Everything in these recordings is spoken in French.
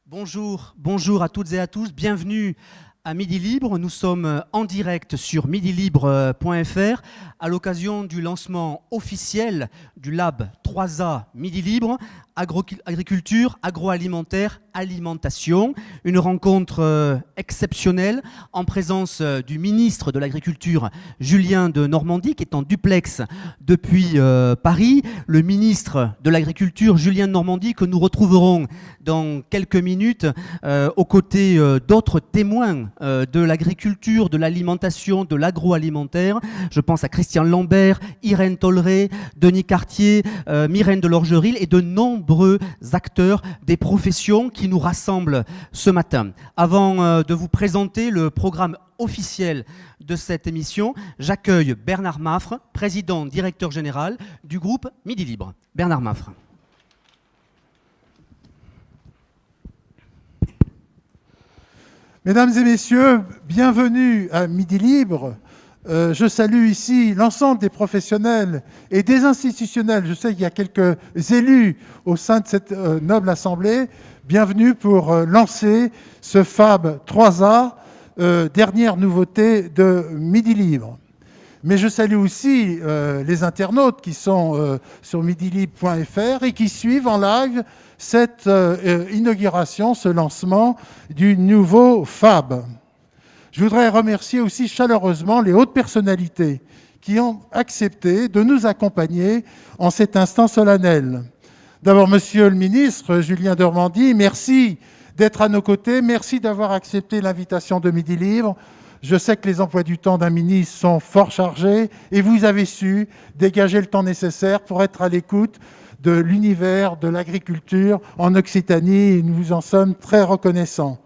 Bonjour à toutes et à tous, bienvenue à Midi Libre. Nous sommes en direct sur midilibre.fr à l'occasion du lancement officiel du Lab 3A Midi Libre, agriculture, agroalimentaire, alimentation. Une rencontre exceptionnelle en présence du ministre de l'Agriculture, Julien de Normandie, qui est en duplex depuis Paris. Le ministre de l'Agriculture, Julien de Normandie, que nous retrouverons dans quelques minutes aux côtés d'autres témoins de l'agriculture, de l'alimentation, de l'agroalimentaire. Je pense à Christian Lambert, Irène Tolleret, Denis Cartier, Myrène de Lorgeril et de nombreux acteurs des professions qui nous rassemblent ce matin. Avant de vous présenter le programme officiel de cette émission, j'accueille Bernard Maffre, président directeur général du groupe Midi Libre. Bernard Maffre. Mesdames et messieurs, bienvenue à Midi Libre. Je salue ici l'ensemble des professionnels et des institutionnels. Je sais qu'il y a quelques élus au sein de cette noble assemblée. Bienvenue pour lancer ce Fab 3A, dernière nouveauté de Midi Libre. Mais je salue aussi les internautes qui sont sur midilibre.fr et qui suivent en live cette inauguration, ce lancement du nouveau Fab. Je voudrais remercier aussi chaleureusement les hautes personnalités qui ont accepté de nous accompagner en cet instant solennel. D'abord, Monsieur le ministre, Julien de Normandie, merci d'être à nos côtés, merci d'avoir accepté l'invitation de Midi Libre. Je sais que les emplois du temps d'un ministre sont fort chargés et vous avez su dégager le temps nécessaire pour être à l'écoute de l'univers de l'agriculture en Occitanie et nous vous en sommes très reconnaissants.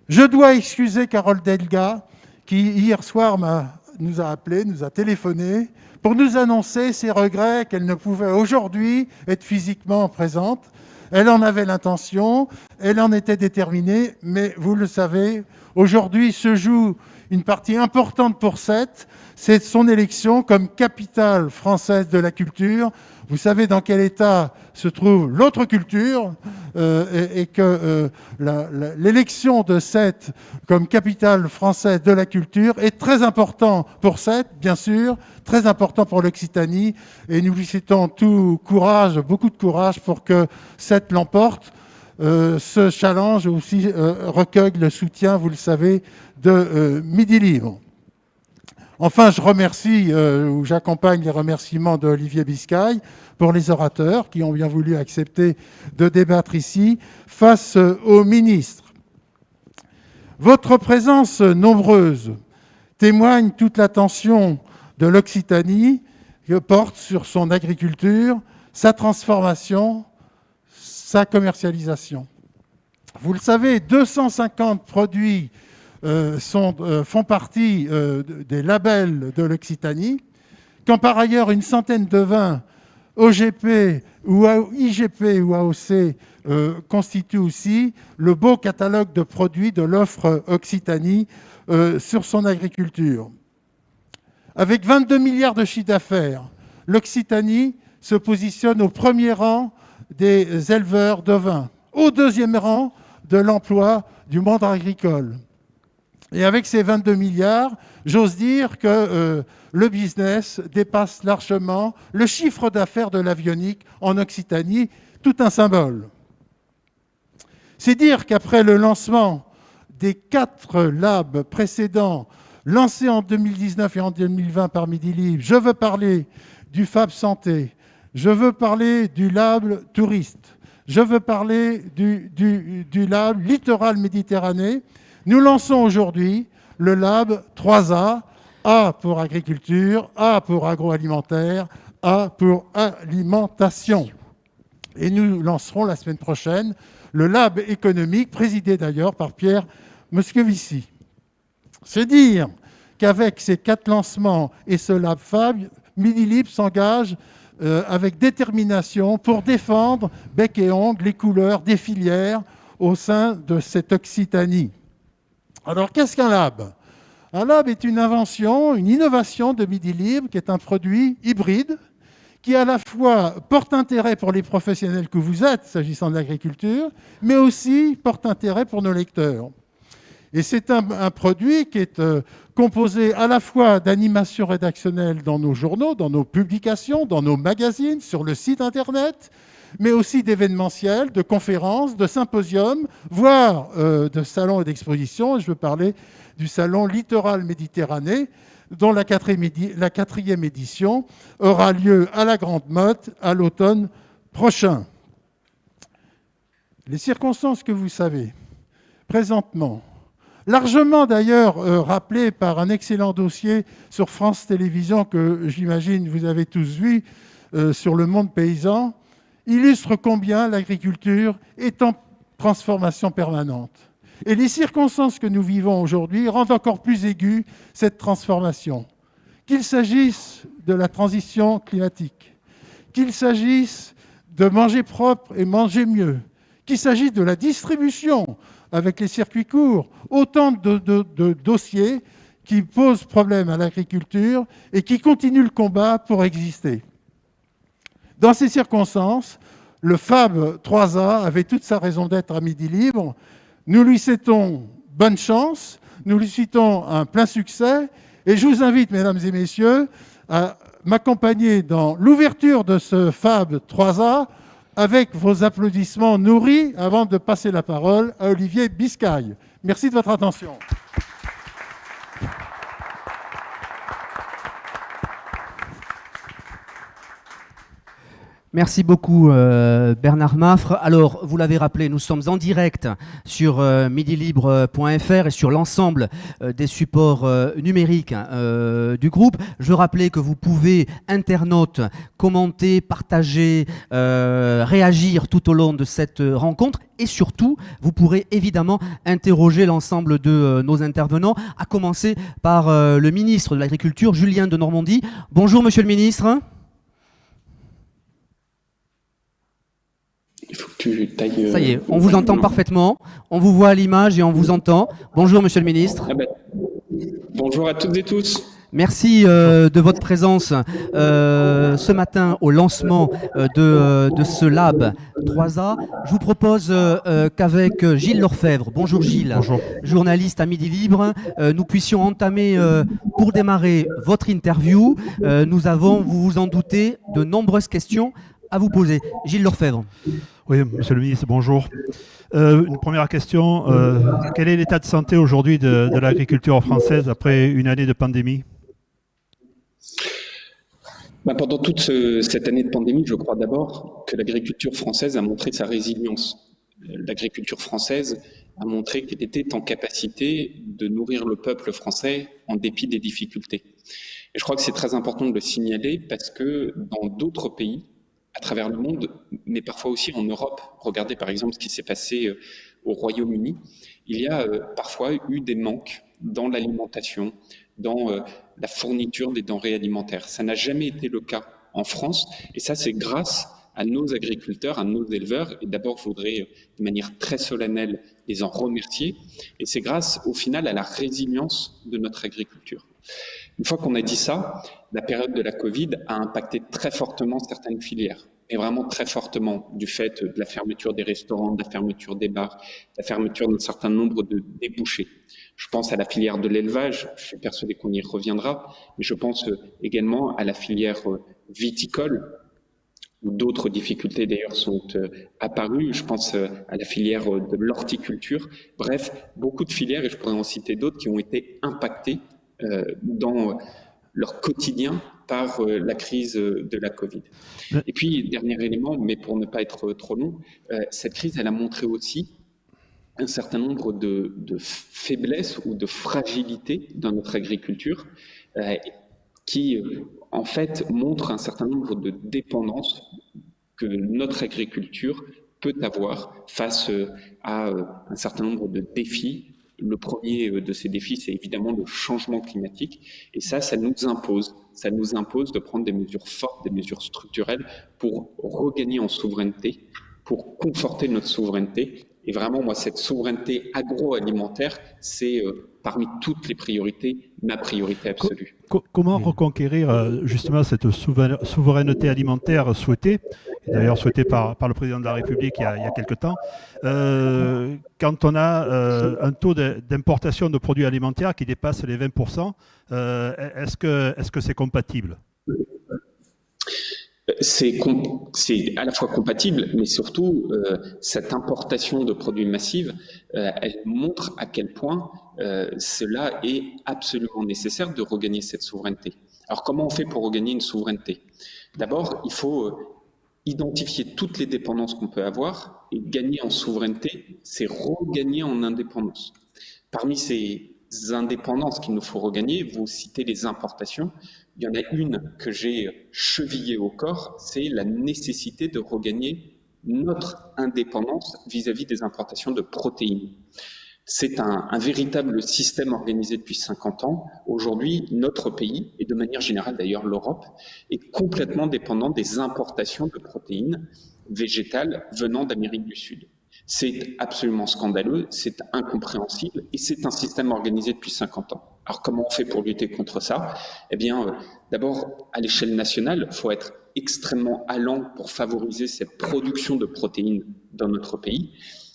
Je dois excuser Carole Delga qui hier soir nous a appelé, nous a téléphoné pour nous annoncer ses regrets qu'elle ne pouvait aujourd'hui être physiquement présente. Elle en avait l'intention, elle en était déterminée, mais vous le savez, aujourd'hui se joue une partie importante pour Sète, c'est son élection comme capitale française de la culture. Vous savez dans quel état se trouve l'autre culture et que l'élection de Sète comme capitale française de la culture est très important pour Sète, bien sûr, très important pour l'Occitanie. Et nous lui souhaitons tout courage, beaucoup de courage pour que Sète l'emporte. Ce challenge aussi recueille le soutien, vous le savez, de Midi Libre. Enfin, je remercie, ou j'accompagne les remerciements d'Olivier Biscay pour les orateurs qui ont bien voulu accepter de débattre ici face au ministre. Votre présence nombreuse témoigne toute l'attention de l'Occitanie que porte sur son agriculture, sa transformation, sa commercialisation. Vous le savez, 250 produits font partie des labels de l'Occitanie, quand par ailleurs une centaine de vins OGP ou IGP ou AOC constituent aussi le beau catalogue de produits de l'offre Occitanie sur son agriculture. Avec 22 milliards de chiffre d'affaires, l'Occitanie se positionne au premier rang des éleveurs de vin, au deuxième rang de l'emploi du monde agricole. Et avec ces 22 milliards, j'ose dire que le business dépasse largement le chiffre d'affaires de l'avionique en Occitanie, tout un symbole. C'est dire qu'après le lancement des 4 labs précédents, lancés en 2019 et en 2020 par Midi Libre, je veux parler du Fab Santé, je veux parler du Lab Touriste, je veux parler du Lab Littoral Méditerranée. Nous lançons aujourd'hui le Lab 3A, A pour agriculture, A pour agroalimentaire, A pour alimentation. Et nous lancerons la semaine prochaine le Lab économique, présidé d'ailleurs par Pierre Moscovici. C'est dire qu'avec ces 4 lancements et ce Lab Fab, Midi Libre s'engage avec détermination pour défendre bec et ongles les couleurs des filières au sein de cette Occitanie. Alors, qu'est-ce qu'un lab ? Un lab est une invention, une innovation de Midi Libre qui est un produit hybride qui à la fois porte intérêt pour les professionnels que vous êtes, s'agissant de l'agriculture, mais aussi porte intérêt pour nos lecteurs. Et c'est un produit qui est composé à la fois d'animations rédactionnelles dans nos journaux, dans nos publications, dans nos magazines, sur le site Internet, mais aussi d'événementiels, de conférences, de symposiums, voire de salons et d'expositions. Je veux parler du salon Littoral Méditerranée, dont la quatrième édition aura lieu à la Grande Motte à l'automne prochain. Les circonstances que vous savez présentement, largement d'ailleurs rappelées par un excellent dossier sur France Télévisions que j'imagine vous avez tous vu sur le monde paysan, illustrent combien l'agriculture est en transformation permanente. Et les circonstances que nous vivons aujourd'hui rendent encore plus aiguë cette transformation. Qu'il s'agisse de la transition climatique, qu'il s'agisse de manger propre et manger mieux, qu'il s'agisse de la distribution avec les circuits courts, autant de dossiers qui posent problème à l'agriculture et qui continuent le combat pour exister. Dans ces circonstances, le FAB 3A avait toute sa raison d'être à Midi Libre. Nous lui souhaitons bonne chance, nous lui souhaitons un plein succès, et je vous invite, mesdames et messieurs, à m'accompagner dans l'ouverture de ce FAB 3A avec vos applaudissements nourris avant de passer la parole à Olivier Biscaye. Merci de votre attention. Merci beaucoup Bernard Maffre. Alors, vous l'avez rappelé, nous sommes en direct sur midilibre.fr et sur l'ensemble des supports numériques du groupe. Je veux rappeler que vous pouvez, internautes, commenter, partager, réagir tout au long de cette rencontre. Et surtout, vous pourrez évidemment interroger l'ensemble de nos intervenants, à commencer par le ministre de l'Agriculture, Julien Denormandie. Bonjour Monsieur le ministre. Il faut que tu tailles... Ça y est, on vous entend parfaitement, on vous voit à l'image et on vous entend. Bonjour Monsieur le ministre. Bonjour à toutes et tous. Merci de votre présence ce matin au lancement de ce Lab 3A. Je vous propose qu'avec Gilles Lorfèvre, bonjour Gilles, bonjour. Journaliste à Midi Libre, nous puissions entamer pour démarrer votre interview. Nous avons, vous vous en doutez, de nombreuses questions à vous poser. Gilles Lorfèvre. Oui, Monsieur le ministre, bonjour. Une première question. Quel est l'état de santé aujourd'hui de l'agriculture française après une année de pandémie ? Pendant toute cette année de pandémie, je crois d'abord que l'agriculture française a montré sa résilience. L'agriculture française a montré qu'elle était en capacité de nourrir le peuple français en dépit des difficultés. Et je crois que c'est très important de le signaler parce que dans d'autres pays, à travers le monde, mais parfois aussi en Europe. Regardez par exemple ce qui s'est passé au Royaume-Uni. Il y a parfois eu des manques dans l'alimentation, dans la fourniture des denrées alimentaires. Ça n'a jamais été le cas en France, et ça c'est grâce à nos agriculteurs, à nos éleveurs. Et d'abord, je voudrais de manière très solennelle les en remercier. Et c'est grâce au final à la résilience de notre agriculture. Une fois qu'on a dit ça, la période de la Covid a impacté très fortement certaines filières, et vraiment très fortement, du fait de la fermeture des restaurants, de la fermeture des bars, de la fermeture d'un certain nombre de débouchés. Je pense à la filière de l'élevage, je suis persuadé qu'on y reviendra, mais je pense également à la filière viticole, où d'autres difficultés d'ailleurs sont apparues. Je pense à la filière de l'horticulture. Bref, beaucoup de filières, et je pourrais en citer d'autres, qui ont été impactées dans leur quotidien par la crise de la Covid. Et puis, dernier élément, mais pour ne pas être trop long, cette crise, elle a montré aussi un certain nombre de faiblesses ou de fragilités dans notre agriculture qui, en fait, montrent un certain nombre de dépendances que notre agriculture peut avoir face à un certain nombre de défis. Le premier de ces défis, c'est évidemment le changement climatique. Et ça nous impose. Ça nous impose de prendre des mesures fortes, des mesures structurelles pour regagner en souveraineté, pour conforter notre souveraineté Et vraiment, moi, cette souveraineté agroalimentaire, c'est parmi toutes les priorités, ma priorité absolue. Comment reconquérir justement cette souveraineté alimentaire souhaitée, et d'ailleurs souhaitée par le président de la République il y a quelque temps, quand on a un taux d'importation de produits alimentaires qui dépasse les 20%, est-ce que c'est compatible? C'est à la fois compatible, mais surtout, cette importation de produits massifs, elle montre à quel point cela est absolument nécessaire de regagner cette souveraineté. Alors, comment on fait pour regagner une souveraineté? D'abord, il faut identifier toutes les dépendances qu'on peut avoir, et gagner en souveraineté, c'est regagner en indépendance. Parmi ces indépendances qu'il nous faut regagner, vous citez les importations. Il y en a une que j'ai chevillée au corps, c'est la nécessité de regagner notre indépendance vis-à-vis des importations de protéines. C'est un véritable système organisé depuis 50 ans. Aujourd'hui, notre pays, et de manière générale d'ailleurs l'Europe, est complètement dépendant des importations de protéines végétales venant d'Amérique du Sud. C'est absolument scandaleux, c'est incompréhensible et c'est un système organisé depuis 50 ans. Alors comment on fait pour lutter contre ça? Eh bien, d'abord, à l'échelle nationale, il faut être extrêmement allant pour favoriser cette production de protéines dans notre pays.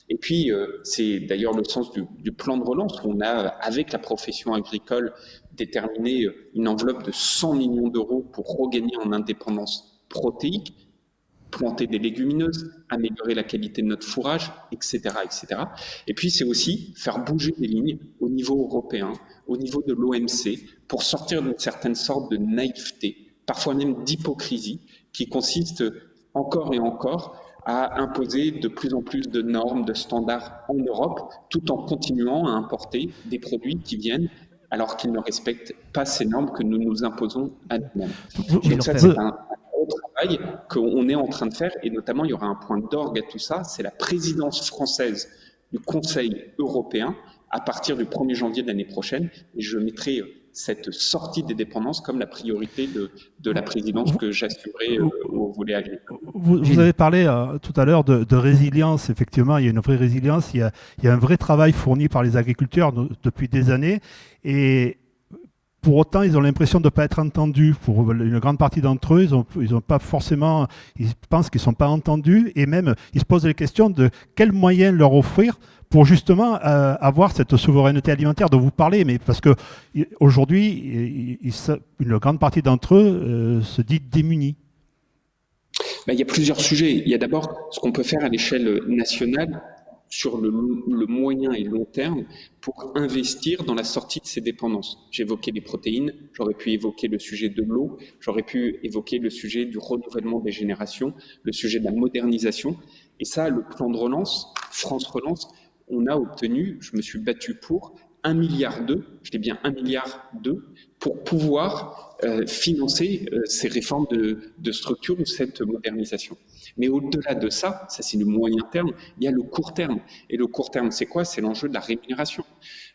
Et puis, c'est d'ailleurs le sens du plan de relance où on a, avec la profession agricole, déterminé une enveloppe de 100 millions d'euros pour regagner en indépendance protéique, planter des légumineuses, améliorer la qualité de notre fourrage, etc., etc. Et puis, c'est aussi faire bouger les lignes au niveau européen, au niveau de l'OMC, pour sortir d'une certaine sorte de naïveté, parfois même d'hypocrisie, qui consiste encore et encore à imposer de plus en plus de normes, de standards en Europe, tout en continuant à importer des produits qui viennent alors qu'ils ne respectent pas ces normes que nous nous imposons à nous-mêmes. Donc ça, c'est un gros travail qu'on est en train de faire, et notamment, il y aura un point d'orgue à tout ça, c'est la présidence française du Conseil européen à partir du 1er janvier de l'année prochaine, et je mettrai cette sortie des dépendances comme la priorité de la présidence que j'assurerai au volet agricole. Vous avez parlé tout à l'heure de résilience. Effectivement, il y a une vraie résilience, il y a un vrai travail fourni par les agriculteurs depuis des années. Et pour autant, ils ont l'impression de ne pas être entendus. Pour une grande partie d'entre eux, ils ont pas forcément, ils pensent qu'ils ne sont pas entendus. Et même, ils se posent les questions de quels moyens leur offrir pour justement avoir cette souveraineté alimentaire dont vous parlez, mais parce que aujourd'hui, une grande partie d'entre eux se dit démunis. Ben, il y a plusieurs sujets. Il y a d'abord ce qu'on peut faire à l'échelle nationale sur le moyen et long terme pour investir dans la sortie de ces dépendances. J'évoquais les protéines, j'aurais pu évoquer le sujet de l'eau, j'aurais pu évoquer le sujet du renouvellement des générations, le sujet de la modernisation. Et ça, le plan de relance, France Relance, on a obtenu, je me suis battu pour 1,2 milliard, je dis bien 1,2 milliard, pour pouvoir financer ces réformes de structure ou cette modernisation. Mais au-delà de ça, ça c'est le moyen terme, il y a le court terme. Et le court terme, c'est quoi? C'est l'enjeu de la rémunération.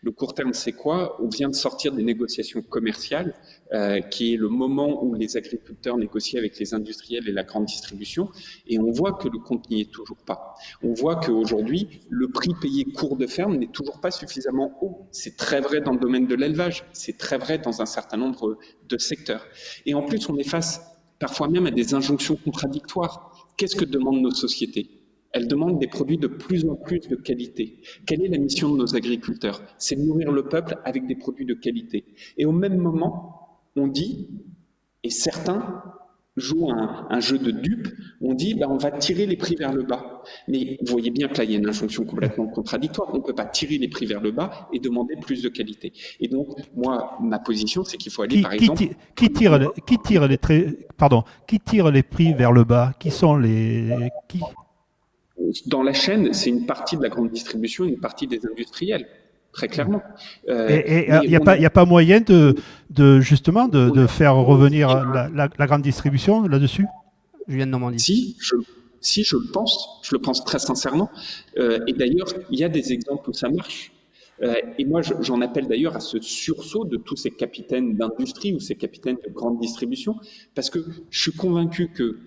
Le court terme, c'est quoi? On vient de sortir des négociations commerciales, qui est le moment où les agriculteurs négocient avec les industriels et la grande distribution, et on voit que le compte n'y est toujours pas. On voit qu'aujourd'hui, le prix payé cours de ferme n'est toujours pas suffisamment haut. C'est très vrai dans le domaine de l'élevage, c'est très vrai dans un certain nombre de secteurs. Et en plus, on est face parfois même à des injonctions contradictoires. Qu'est-ce que demandent nos sociétés? Elles demandent des produits de plus en plus de qualité. Quelle est la mission de nos agriculteurs? C'est de nourrir le peuple avec des produits de qualité. Et au même moment, on dit, et certains jouent un jeu de dupes, on dit on va tirer les prix vers le bas. Mais vous voyez bien que là, il y a une injonction complètement contradictoire. On ne peut pas tirer les prix vers le bas et demander plus de qualité. Et donc, moi, ma position, c'est qu'il faut aller, par exemple... Qui tire les prix vers le bas? Qui sont les... Dans la chaîne, c'est une partie de la grande distribution et une partie des industriels. Très clairement. Et il n'y a pas moyen justement de faire revenir la grande distribution là-dessus? Julien de Normandie. Si, je le pense. Je le pense très sincèrement. Et d'ailleurs, il y a des exemples où ça marche. Et moi, j'en appelle d'ailleurs à ce sursaut de tous ces capitaines d'industrie ou ces capitaines de grande distribution, parce que je suis convaincu que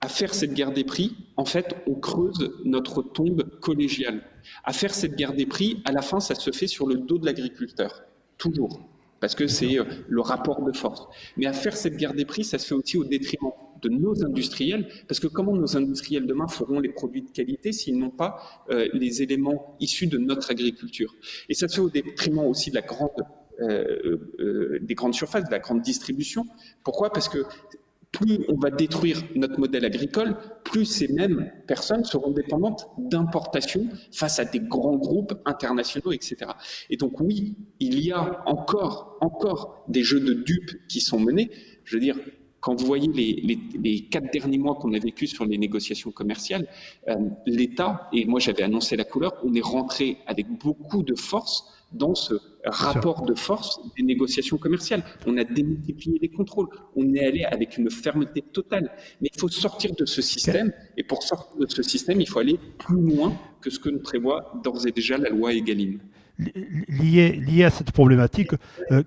À faire cette guerre des prix, en fait, on creuse notre tombe collégiale. À faire cette guerre des prix, à la fin, ça se fait sur le dos de l'agriculteur, toujours, parce que c'est le rapport de force. Mais à faire cette guerre des prix, ça se fait aussi au détriment de nos industriels, parce que comment nos industriels demain feront les produits de qualité s'ils n'ont pas les éléments issus de notre agriculture? Et ça se fait au détriment aussi de la des grandes surfaces, de la grande distribution. Pourquoi? Parce que plus on va détruire notre modèle agricole, plus ces mêmes personnes seront dépendantes d'importations face à des grands groupes internationaux, etc. Et donc oui, il y a encore des jeux de dupes qui sont menés. Je veux dire, quand vous voyez les 4 derniers mois qu'on a vécu sur les négociations commerciales, l'État, et moi j'avais annoncé la couleur, on est rentré avec beaucoup de force dans ce rapport de force des négociations commerciales. On a démultiplié les contrôles, on est allé avec une fermeté totale. Mais il faut sortir de ce système, et pour sortir de ce système, il faut aller plus loin que ce que nous prévoit d'ores et déjà la loi Egalim. Lié à cette problématique,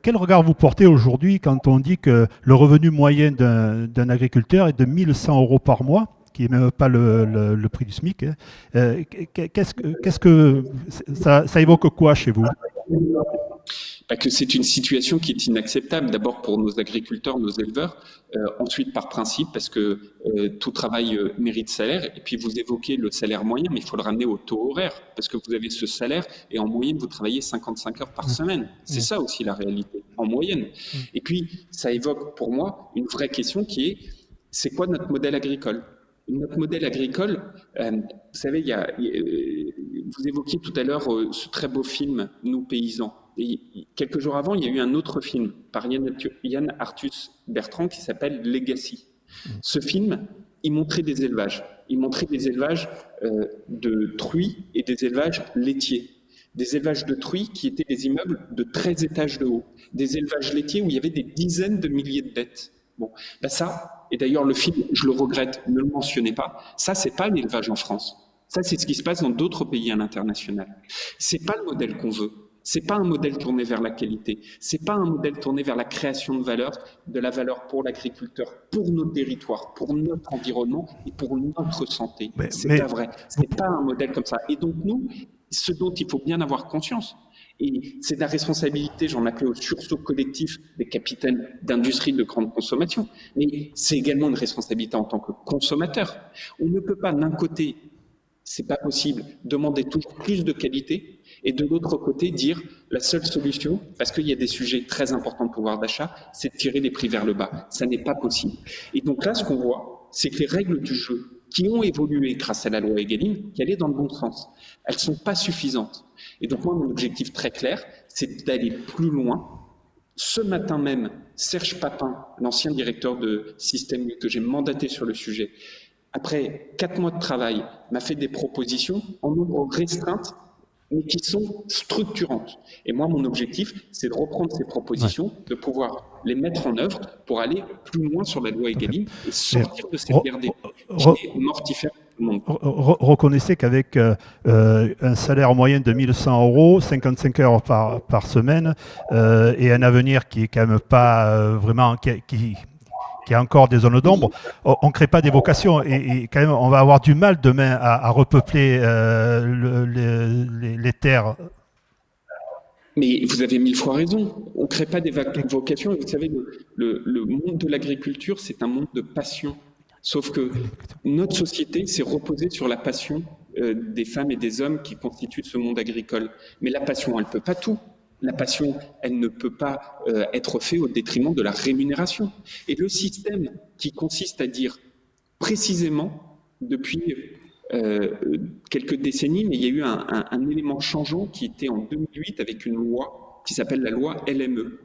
quel regard vous portez aujourd'hui quand on dit que le revenu moyen d'un agriculteur est de 1100 euros par mois, qui n'est même pas le prix du SMIC, hein. Qu'est-ce que ça évoque quoi chez vous? Que c'est une situation qui est inacceptable, d'abord pour nos agriculteurs, nos éleveurs, ensuite par principe, parce que tout travail mérite salaire, et puis vous évoquez le salaire moyen, mais il faut le ramener au taux horaire, parce que vous avez ce salaire, et en moyenne, vous travaillez 55 heures par semaine. C'est ça aussi la réalité, en moyenne. Et puis, ça évoque pour moi une vraie question qui est, c'est quoi notre modèle agricole? Notre modèle agricole, vous savez, vous évoquiez tout à l'heure ce très beau film, Nous paysans. Et quelques jours avant, il y a eu un autre film par Yann Arthus Bertrand qui s'appelle Legacy. Ce film, il montrait des élevages. Il montrait des élevages de truies et des élevages laitiers. Des élevages de truies qui étaient des immeubles de 13 étages de haut. Des élevages laitiers où il y avait des dizaines de milliers de bêtes. Bon, ça, et d'ailleurs le film, je le regrette, ne le mentionnez pas, ça c'est pas l'élevage en France. Ça c'est ce qui se passe dans d'autres pays à l'international. C'est pas le modèle qu'on veut. C'est pas un modèle tourné vers la qualité. C'est pas un modèle tourné vers la création de la valeur pour l'agriculteur, pour nos territoires, pour notre environnement et pour notre santé. C'est pas vrai. C'est pas un modèle comme ça. Et donc nous, ce dont il faut bien avoir conscience, et c'est la responsabilité, j'en appelle au sursaut collectif des capitaines d'industrie de grande consommation, mais c'est également une responsabilité en tant que consommateur. On ne peut pas d'un côté, c'est pas possible, demander toujours plus de qualité, et de l'autre côté dire la seule solution, parce qu'il y a des sujets très importants de pouvoir d'achat, c'est de tirer les prix vers le bas. Ça n'est pas possible. Et donc là, ce qu'on voit, c'est que les règles du jeu qui ont évolué grâce à la loi Egalim, qui allaient dans le bon sens, elles ne sont pas suffisantes. Et donc moi, mon objectif très clair, c'est d'aller plus loin. Ce matin même, Serge Papin, l'ancien directeur de Système U que j'ai mandaté sur le sujet, après 4 mois de travail, m'a fait des propositions en nombre restreinte, mais qui sont structurantes. Et moi, mon objectif, c'est de reprendre ces propositions, de pouvoir les mettre en œuvre pour aller plus loin sur la loi Egalim et sortir de cette guerre des qui est mortifère pour tout le monde. Reconnaissez qu'avec un salaire moyen de 1100 euros, 55 heures par semaine, et un avenir qui est quand même pas vraiment... qui a encore des zones d'ombre, on ne crée pas des vocations et quand même on va avoir du mal demain à repeupler les terres. Mais vous avez 1000 fois raison, on ne crée pas des vocations. Et vous savez, le monde de l'agriculture, c'est un monde de passion. Sauf que notre société s'est reposée sur la passion des femmes et des hommes qui constituent ce monde agricole. Mais la passion, elle ne peut pas tout. La passion, elle ne peut pas être faite au détriment de la rémunération. Et le système qui consiste à dire précisément, depuis quelques décennies, mais il y a eu un élément changeant qui était en 2008 avec une loi qui s'appelle la loi LME.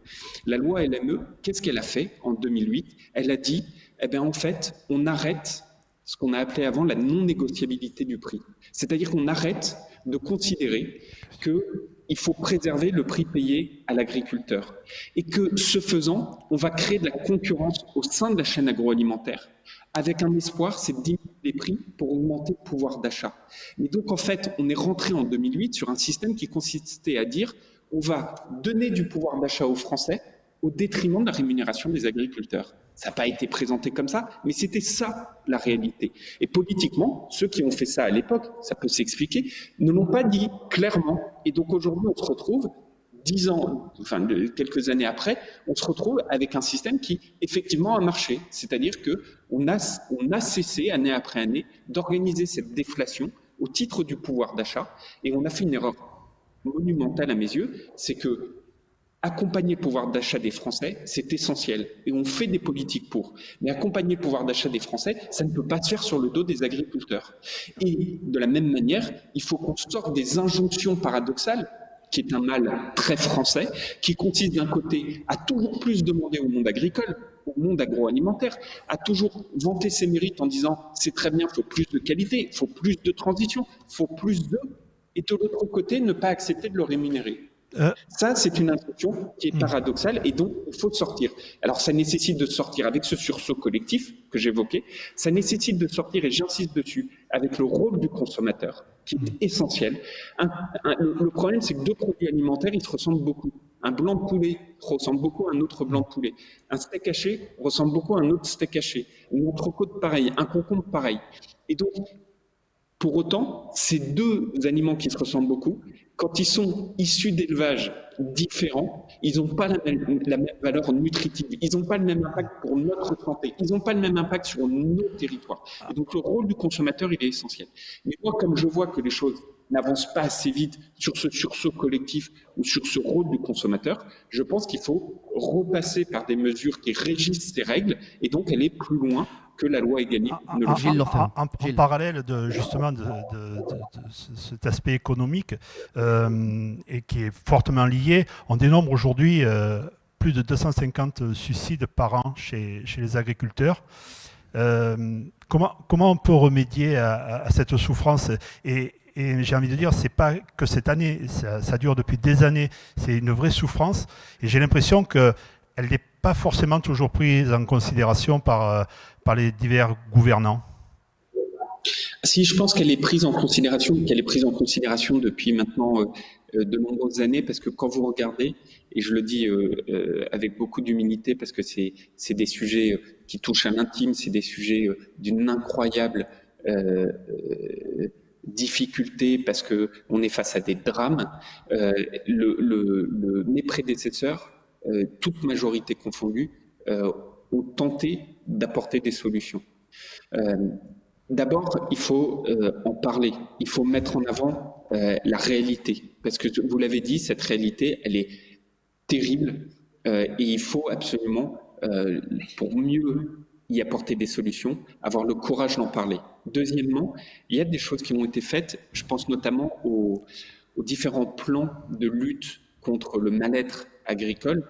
La loi LME, qu'est-ce qu'elle a fait en 2008? Elle a dit, eh bien en fait, on arrête ce qu'on a appelé avant la non-négociabilité du prix. C'est-à-dire qu'on arrête de considérer qu'il faut préserver le prix payé à l'agriculteur. Et que, ce faisant, on va créer de la concurrence au sein de la chaîne agroalimentaire, avec un espoir, c'est de diminuer les prix pour augmenter le pouvoir d'achat. Mais donc, en fait, on est rentré en 2008 sur un système qui consistait à dire on va donner du pouvoir d'achat aux Français, au détriment de la rémunération des agriculteurs. Ça n'a pas été présenté comme ça, mais c'était ça la réalité. Et politiquement, ceux qui ont fait ça à l'époque, ça peut s'expliquer, ne l'ont pas dit clairement. Et donc aujourd'hui, on se retrouve 10 ans, enfin quelques années après, on se retrouve avec un système qui effectivement a marché. C'est-à-dire que on a cessé année après année d'organiser cette déflation au titre du pouvoir d'achat, et on a fait une erreur monumentale à mes yeux, c'est que accompagner le pouvoir d'achat des Français, c'est essentiel. Et on fait des politiques pour. Mais accompagner le pouvoir d'achat des Français, ça ne peut pas se faire sur le dos des agriculteurs. Et de la même manière, il faut qu'on sorte des injonctions paradoxales, qui est un mal très français, qui consiste d'un côté à toujours plus demander au monde agricole, au monde agroalimentaire, à toujours vanter ses mérites en disant c'est très bien, il faut plus de qualité, il faut plus de transition, il faut plus de... Et de l'autre côté, ne pas accepter de le rémunérer. Ça, c'est une instruction qui est paradoxale et dont il faut sortir. Alors, ça nécessite de sortir avec ce sursaut collectif que j'évoquais. Ça nécessite de sortir, et j'insiste dessus, avec le rôle du consommateur, qui est essentiel. Le problème, c'est que deux produits alimentaires, ils se ressemblent beaucoup. Un blanc de poulet ressemble beaucoup à un autre blanc de poulet. Un steak haché ressemble beaucoup à un autre steak haché. Une entrecôte pareil, un concombre pareil. Et donc, pour autant, ces deux aliments qui se ressemblent beaucoup, quand ils sont issus d'élevages différents, ils n'ont pas la même valeur nutritive, ils n'ont pas le même impact pour notre santé, ils n'ont pas le même impact sur nos territoires. Et donc le rôle du consommateur, il est essentiel. Mais moi, comme je vois que les choses n'avancent pas assez vite sur ce sursaut collectif ou sur ce rôle du consommateur, je pense qu'il faut repasser par des mesures qui régissent ces règles et donc aller plus loin que la loi Egalim ne le fait. En parallèle justement de cet aspect économique et qui est fortement lié, on dénombre aujourd'hui plus de 250 suicides par an chez les agriculteurs. Comment on peut remédier à cette souffrance et j'ai envie de dire, c'est pas que cette année, ça dure depuis des années, c'est une vraie souffrance et j'ai l'impression qu'elle n'est pas forcément toujours prise en considération par les divers gouvernants. Si, je pense qu'elle est prise en considération, depuis maintenant de nombreuses années, parce que quand vous regardez, et je le dis avec beaucoup d'humilité, parce que c'est des sujets qui touchent à l'intime, c'est des sujets d'une incroyable difficulté, parce que on est face à des drames. Mes prédécesseurs, toute majorité confondue, ont tenté d'apporter des solutions. D'abord, il faut en parler, il faut mettre en avant la réalité, parce que vous l'avez dit, cette réalité, elle est terrible, et il faut absolument, pour mieux y apporter des solutions, avoir le courage d'en parler. Deuxièmement, il y a des choses qui ont été faites, je pense notamment aux différents plans de lutte contre le mal-être agricole,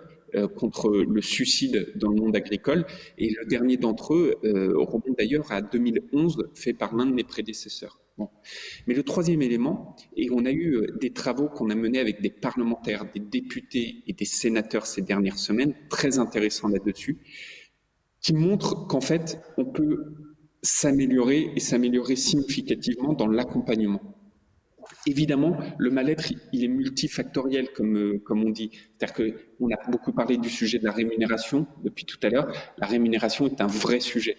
contre le suicide dans le monde agricole. Et le dernier d'entre eux remonte d'ailleurs à 2011, fait par l'un de mes prédécesseurs. Bon. Mais le troisième élément, et on a eu des travaux qu'on a menés avec des parlementaires, des députés et des sénateurs ces dernières semaines, très intéressants là-dessus, qui montrent qu'en fait, on peut s'améliorer et s'améliorer significativement dans l'accompagnement. Évidemment, le mal-être, il est multifactoriel, comme on dit. C'est-à-dire qu'on a beaucoup parlé du sujet de la rémunération depuis tout à l'heure. La rémunération est un vrai sujet.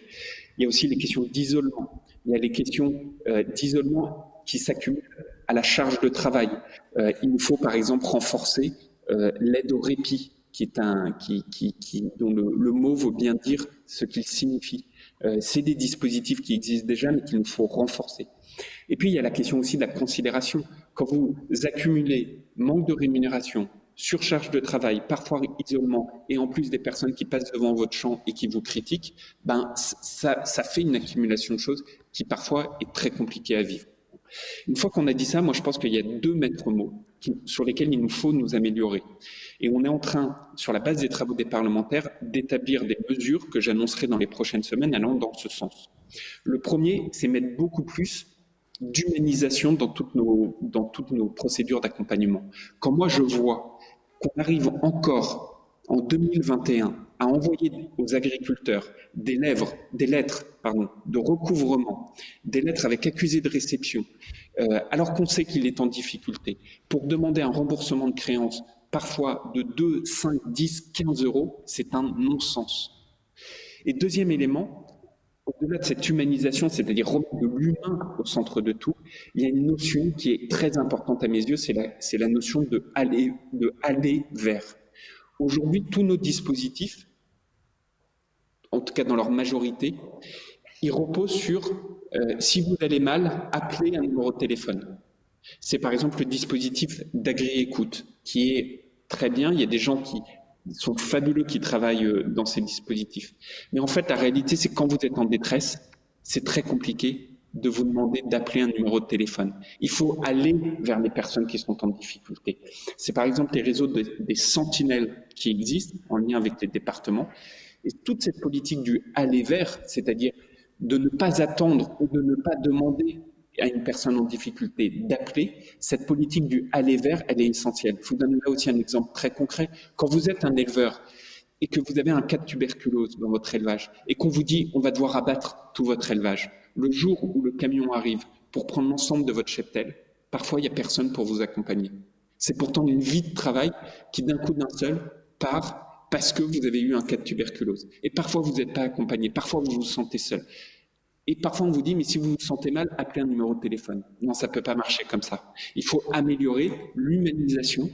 Il y a aussi les questions d'isolement. Il y a les questions d'isolement qui s'accumulent à la charge de travail. Il nous faut, par exemple, renforcer l'aide au répit, dont le mot veut bien dire ce qu'il signifie. C'est des dispositifs qui existent déjà, mais qu'il nous faut renforcer. Et puis, il y a la question aussi de la considération. Quand vous accumulez manque de rémunération, surcharge de travail, parfois isolement, et en plus des personnes qui passent devant votre champ et qui vous critiquent, ça fait une accumulation de choses qui parfois est très compliquée à vivre. Une fois qu'on a dit ça, moi je pense qu'il y a deux maîtres mots sur lesquels il nous faut nous améliorer. Et on est en train, sur la base des travaux des parlementaires, d'établir des mesures que j'annoncerai dans les prochaines semaines allant dans ce sens. Le premier, c'est mettre beaucoup plus d'humanisation dans toutes nos procédures d'accompagnement. Quand moi je vois qu'on arrive encore en 2021 à envoyer aux agriculteurs des lettres de recouvrement, des lettres avec accusé de réception, alors qu'on sait qu'il est en difficulté, pour demander un remboursement de créances parfois de 2, 5, 10, 15 euros, c'est un non-sens. Et deuxième élément, au-delà de cette humanisation, c'est-à-dire remettre de l'humain au centre de tout, il y a une notion qui est très importante à mes yeux, c'est la notion de aller vers. Aujourd'hui, tous nos dispositifs, en tout cas dans leur majorité, ils reposent sur si vous allez mal, appelez un numéro de téléphone. C'est par exemple le dispositif d'agri-écoute, qui est très bien. Il y a des gens qui sont fabuleux qui travaillent dans ces dispositifs. Mais en fait, la réalité, c'est que quand vous êtes en détresse, c'est très compliqué de vous demander d'appeler un numéro de téléphone. Il faut aller vers les personnes qui sont en difficulté. C'est par exemple les réseaux des sentinelles qui existent en lien avec les départements. Et toute cette politique du aller vers, c'est-à-dire de ne pas attendre ou de ne pas demander à une personne en difficulté d'appeler, cette politique du aller vers, elle est essentielle. Je vous donne là aussi un exemple très concret. Quand vous êtes un éleveur et que vous avez un cas de tuberculose dans votre élevage et qu'on vous dit on va devoir abattre tout votre élevage, le jour où le camion arrive pour prendre l'ensemble de votre cheptel, parfois il n'y a personne pour vous accompagner. C'est pourtant une vie de travail qui d'un coup d'un seul part parce que vous avez eu un cas de tuberculose. Et parfois vous n'êtes pas accompagné, parfois vous vous sentez seul. Et parfois, on vous dit, mais si vous vous sentez mal, appelez un numéro de téléphone. Non, ça ne peut pas marcher comme ça. Il faut améliorer l'humanisation,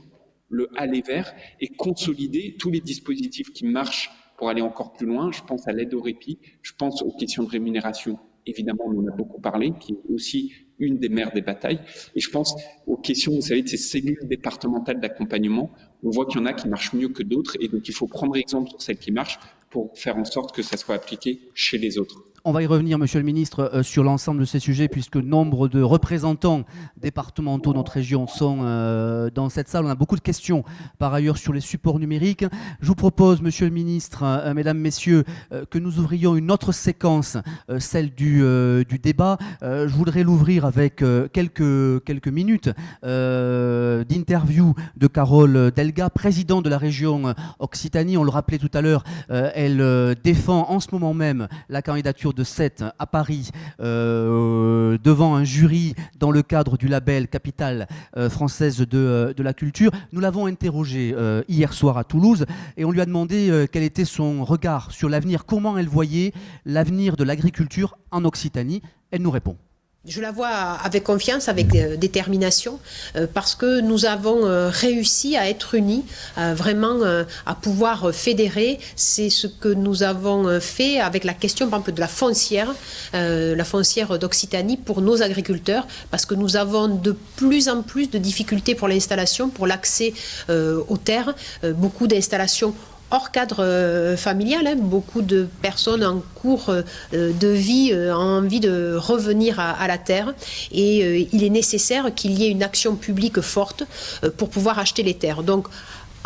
le aller vers, et consolider tous les dispositifs qui marchent pour aller encore plus loin. Je pense à l'aide au répit, je pense aux questions de rémunération. Évidemment, on en a beaucoup parlé, qui est aussi une des mères des batailles. Et je pense aux questions, vous savez, de ces cellules départementales d'accompagnement. On voit qu'il y en a qui marchent mieux que d'autres, et donc il faut prendre exemple sur celles qui marchent pour faire en sorte que ça soit appliqué chez les autres. On va y revenir, Monsieur le Ministre, sur l'ensemble de ces sujets, puisque nombre de représentants départementaux de notre région sont dans cette salle. On a beaucoup de questions, par ailleurs, sur les supports numériques. Je vous propose, Monsieur le Ministre, Mesdames, Messieurs, que nous ouvrions une autre séquence, celle du débat. Je voudrais l'ouvrir avec quelques minutes d'interview de Carole Delga, présidente de la région Occitanie. On le rappelait tout à l'heure, elle défend en ce moment même la candidature de Sète à Paris devant un jury dans le cadre du label Capitale française de la culture. Nous l'avons interrogée hier soir à Toulouse et on lui a demandé quel était son regard sur l'avenir, comment elle voyait l'avenir de l'agriculture en Occitanie. Elle nous répond. Je la vois avec confiance, avec détermination, parce que nous avons réussi à être unis, vraiment à pouvoir fédérer. C'est ce que nous avons fait avec la question, par exemple, de la foncière d'Occitanie pour nos agriculteurs, parce que nous avons de plus en plus de difficultés pour l'installation, pour l'accès aux terres, beaucoup d'installations hors cadre familial, beaucoup de personnes en cours de vie ont envie de revenir à la terre et il est nécessaire qu'il y ait une action publique forte pour pouvoir acheter les terres. Donc,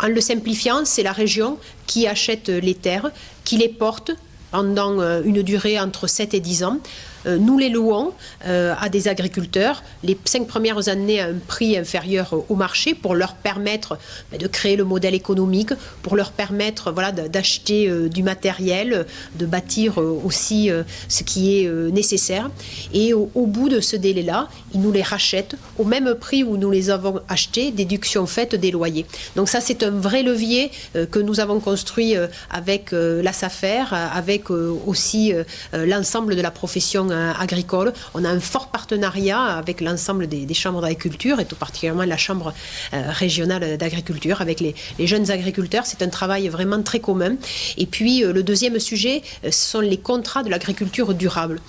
en le simplifiant, c'est la région qui achète les terres, qui les porte pendant une durée entre 7 et 10 ans. Nous les louons à des agriculteurs les 5 premières années à un prix inférieur au marché pour leur permettre de créer le modèle économique, pour leur permettre d'acheter du matériel, de bâtir aussi ce qui est nécessaire. Et au bout de ce délai-là, ils nous les rachètent au même prix où nous les avons achetés, déduction faite des loyers. Donc ça, c'est un vrai levier que nous avons construit avec la SAFER, avec aussi l'ensemble de la profession agricole. On a un fort partenariat avec l'ensemble des chambres d'agriculture et tout particulièrement la chambre régionale d'agriculture avec les jeunes agriculteurs. C'est un travail vraiment très commun. Et puis le deuxième sujet, ce sont les contrats de l'agriculture durable.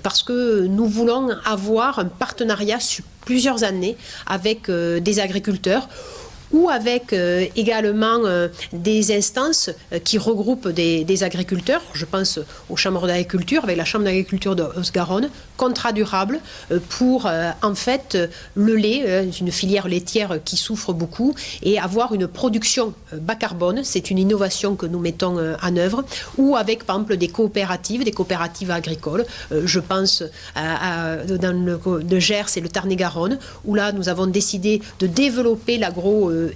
Parce que nous voulons avoir un partenariat sur plusieurs années avec des agriculteurs ou avec également des instances qui regroupent des agriculteurs. Je pense aux chambres d'agriculture, avec la chambre d'agriculture de Haute-Garonne, contrat durable pour en fait le lait, une filière laitière qui souffre beaucoup, et avoir une production bas carbone. C'est une innovation que nous mettons en œuvre, ou avec par exemple des coopératives agricoles. Je pense dans le de Gers et le Tarn-et-Garonne, où là nous avons décidé de développer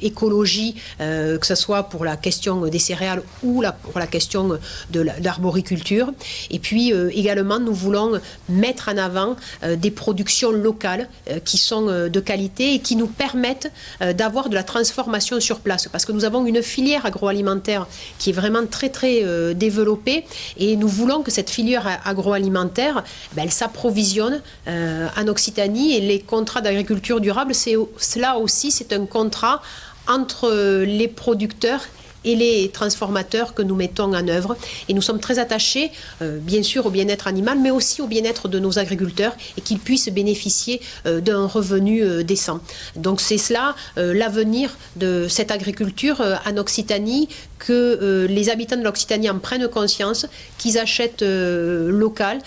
écologie, que ce soit pour la question des céréales ou pour la question de l'arboriculture. Et puis également, nous voulons mettre en avant des productions locales qui sont de qualité et qui nous permettent d'avoir de la transformation sur place. Parce que nous avons une filière agroalimentaire qui est vraiment très très développée et nous voulons que cette filière agroalimentaire, elle s'approvisionne en Occitanie, et les contrats d'agriculture durable, cela aussi, c'est un contrat entre les producteurs et les transformateurs que nous mettons en œuvre. Et nous sommes très attachés, bien sûr, au bien-être animal, mais aussi au bien-être de nos agriculteurs et qu'ils puissent bénéficier d'un revenu décent. Donc c'est cela l'avenir de cette agriculture en Occitanie, que les habitants de l'Occitanie en prennent conscience, qu'ils achètent local,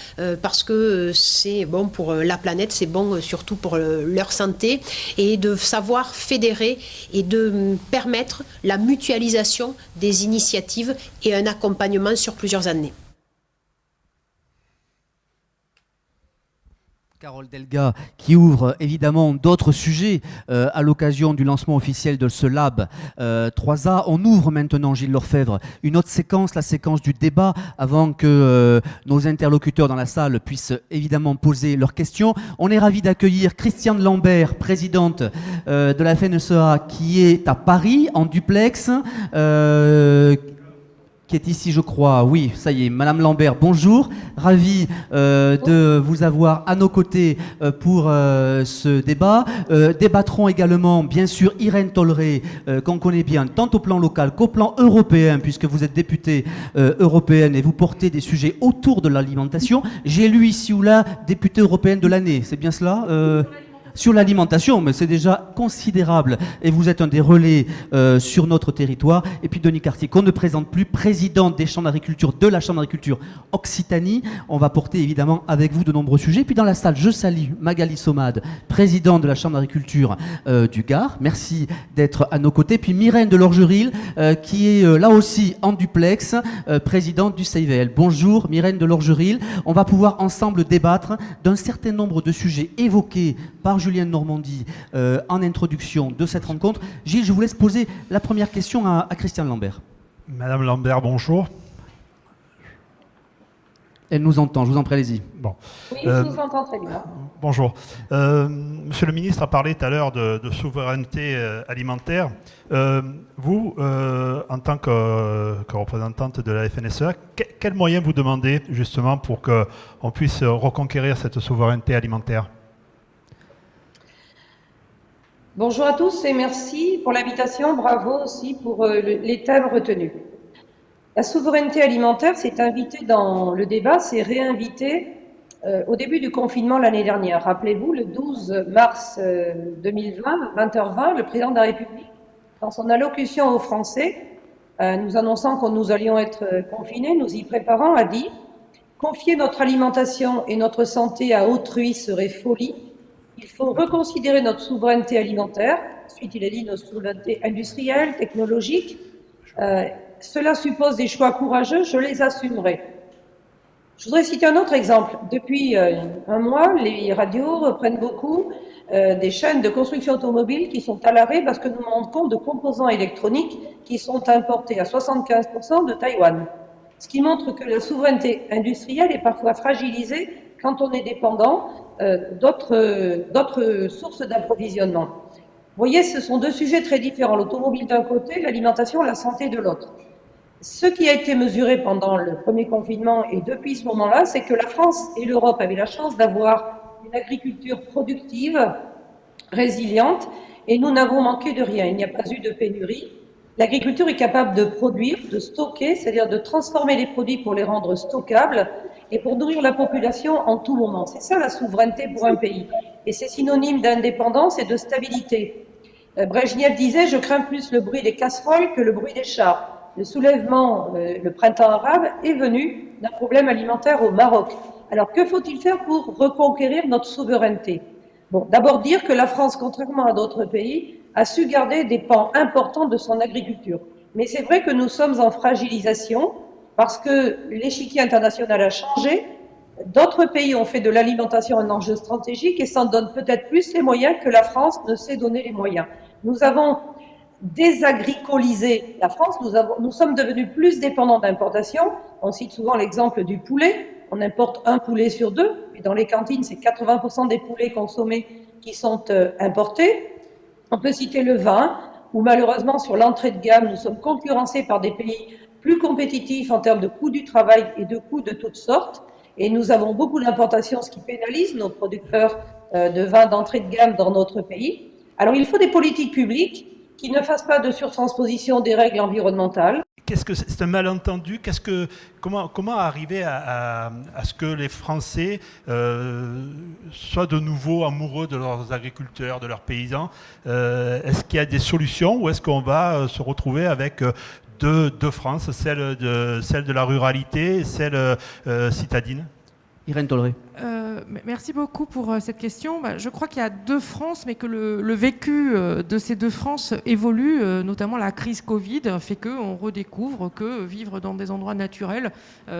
parce que c'est bon pour la planète, c'est bon surtout pour leur santé, et de savoir fédérer et de permettre la mutualisation des initiatives et un accompagnement sur plusieurs années. Carole Delga, qui ouvre évidemment d'autres sujets à l'occasion du lancement officiel de ce Lab 3A. On ouvre maintenant, Gilles Lorfèvre, une autre séquence, la séquence du débat, avant que nos interlocuteurs dans la salle puissent évidemment poser leurs questions. On est ravis d'accueillir Christiane Lambert, présidente de la FNSEA, qui est à Paris, en duplex, qui est ici, je crois. Oui, ça y est, Madame Lambert, bonjour. Ravi de vous avoir à nos côtés pour ce débat. Débattront également, bien sûr, Irène Tolleré, qu'on connaît bien, tant au plan local qu'au plan européen, puisque vous êtes députée européenne et vous portez des sujets autour de l'alimentation. J'ai lu ici ou là députée européenne de l'année, c'est bien cela sur l'alimentation, mais c'est déjà considérable. Et vous êtes un des relais sur notre territoire. Et puis Denis Cartier, qu'on ne présente plus, président des chambres d'agriculture, de la Chambre d'agriculture Occitanie. On va porter évidemment avec vous de nombreux sujets. Et puis dans la salle, je salue Magali Somade, président de la Chambre d'agriculture du Gard. Merci d'être à nos côtés. Puis Myrène de Lorgeril, qui est là aussi en duplex, présidente du CIVL. Bonjour Myrène de Lorgeril. On va pouvoir ensemble débattre d'un certain nombre de sujets évoqués par Julien de Normandie en introduction de cette rencontre. Gilles, je vous laisse poser la première question à Christiane Lambert. Madame Lambert, bonjour. Elle nous entend, je vous en prie, allez-y. Bon. Oui, je vous entends très bien. Bonjour. Monsieur le ministre a parlé tout à l'heure de souveraineté alimentaire. Vous, en tant que représentante de la FNSEA, quels moyens vous demandez justement pour qu'on puisse reconquérir cette souveraineté alimentaire ? Bonjour à tous et merci pour l'invitation. Bravo aussi pour les thèmes retenus. La souveraineté alimentaire s'est invitée dans le débat, s'est réinvitée au début du confinement l'année dernière. Rappelez-vous, le 12 mars 2020, 20h20, le président de la République, dans son allocution aux Français, nous annonçant que nous allions être confinés, nous y préparant, a dit « Confier notre alimentation et notre santé à autrui serait folie. Il faut reconsidérer notre souveraineté alimentaire. » Ensuite, il a dit notre souveraineté industrielle, technologique. Cela suppose des choix courageux, je les assumerai. Je voudrais citer un autre exemple. Depuis un mois, les radios reprennent beaucoup des chaînes de construction automobile qui sont à l'arrêt parce que nous nous rendons compte de composants électroniques qui sont importés à 75% de Taïwan. Ce qui montre que la souveraineté industrielle est parfois fragilisée quand on est dépendant d'autres sources d'approvisionnement. Vous voyez, ce sont deux sujets très différents. L'automobile d'un côté, l'alimentation, la santé de l'autre. Ce qui a été mesuré pendant le premier confinement et depuis ce moment-là, c'est que la France et l'Europe avaient la chance d'avoir une agriculture productive, résiliente, et nous n'avons manqué de rien. Il n'y a pas eu de pénurie. L'agriculture est capable de produire, de stocker, c'est-à-dire de transformer les produits pour les rendre stockables et pour nourrir la population en tout moment. C'est ça la souveraineté pour un pays. Et c'est synonyme d'indépendance et de stabilité. Brejnev disait « Je crains plus le bruit des casseroles que le bruit des chars ». Le soulèvement, le printemps arabe, est venu d'un problème alimentaire au Maroc. Alors, que faut-il faire pour reconquérir notre souveraineté? Bon, d'abord dire que la France, contrairement à d'autres pays, a su garder des pans importants de son agriculture. Mais c'est vrai que nous sommes en fragilisation parce que l'échiquier international a changé. D'autres pays ont fait de l'alimentation un enjeu stratégique et s'en donnent peut-être plus les moyens que la France ne s'est donné les moyens. Nous avons désagricoliser la France. Nous sommes devenus plus dépendants d'importations. On cite souvent l'exemple du poulet. On importe un poulet sur deux. Et dans les cantines, c'est 80% des poulets consommés qui sont importés. On peut citer le vin, où malheureusement, sur l'entrée de gamme, nous sommes concurrencés par des pays plus compétitifs en termes de coût du travail et de coûts de toutes sortes. Et nous avons beaucoup d'importations, ce qui pénalise nos producteurs de vin d'entrée de gamme dans notre pays. Alors, il faut des politiques publiques qui ne fassent pas de surtransposition des règles environnementales. Qu'est-ce que c'est un malentendu? Comment arriver à ce que les Français soient de nouveau amoureux de leurs agriculteurs, de leurs paysans? Est-ce qu'il y a des solutions ou est-ce qu'on va se retrouver avec deux France, celle de la ruralité et celle citadine? Irène Tolleré. Merci beaucoup pour cette question. Je crois qu'il y a deux France, mais que le vécu de ces deux France évolue, notamment la crise Covid fait qu'on redécouvre que vivre dans des endroits naturels,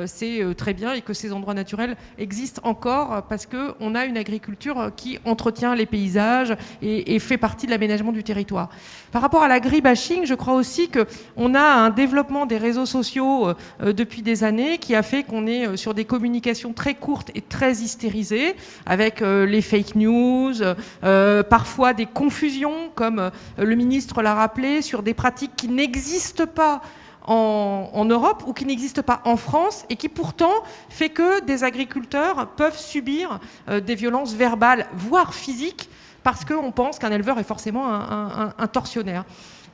c'est très bien et que ces endroits naturels existent encore parce qu'on a une agriculture qui entretient les paysages et fait partie de l'aménagement du territoire. Par rapport à l'agribashing, je crois aussi qu'on a un développement des réseaux sociaux depuis des années qui a fait qu'on est sur des communications très courtes et très hystérisées, avec les fake news, parfois des confusions, comme le ministre l'a rappelé, sur des pratiques qui n'existent pas en Europe ou qui n'existent pas en France et qui pourtant fait que des agriculteurs peuvent subir des violences verbales, voire physiques, parce qu'on pense qu'un éleveur est forcément un tortionnaire.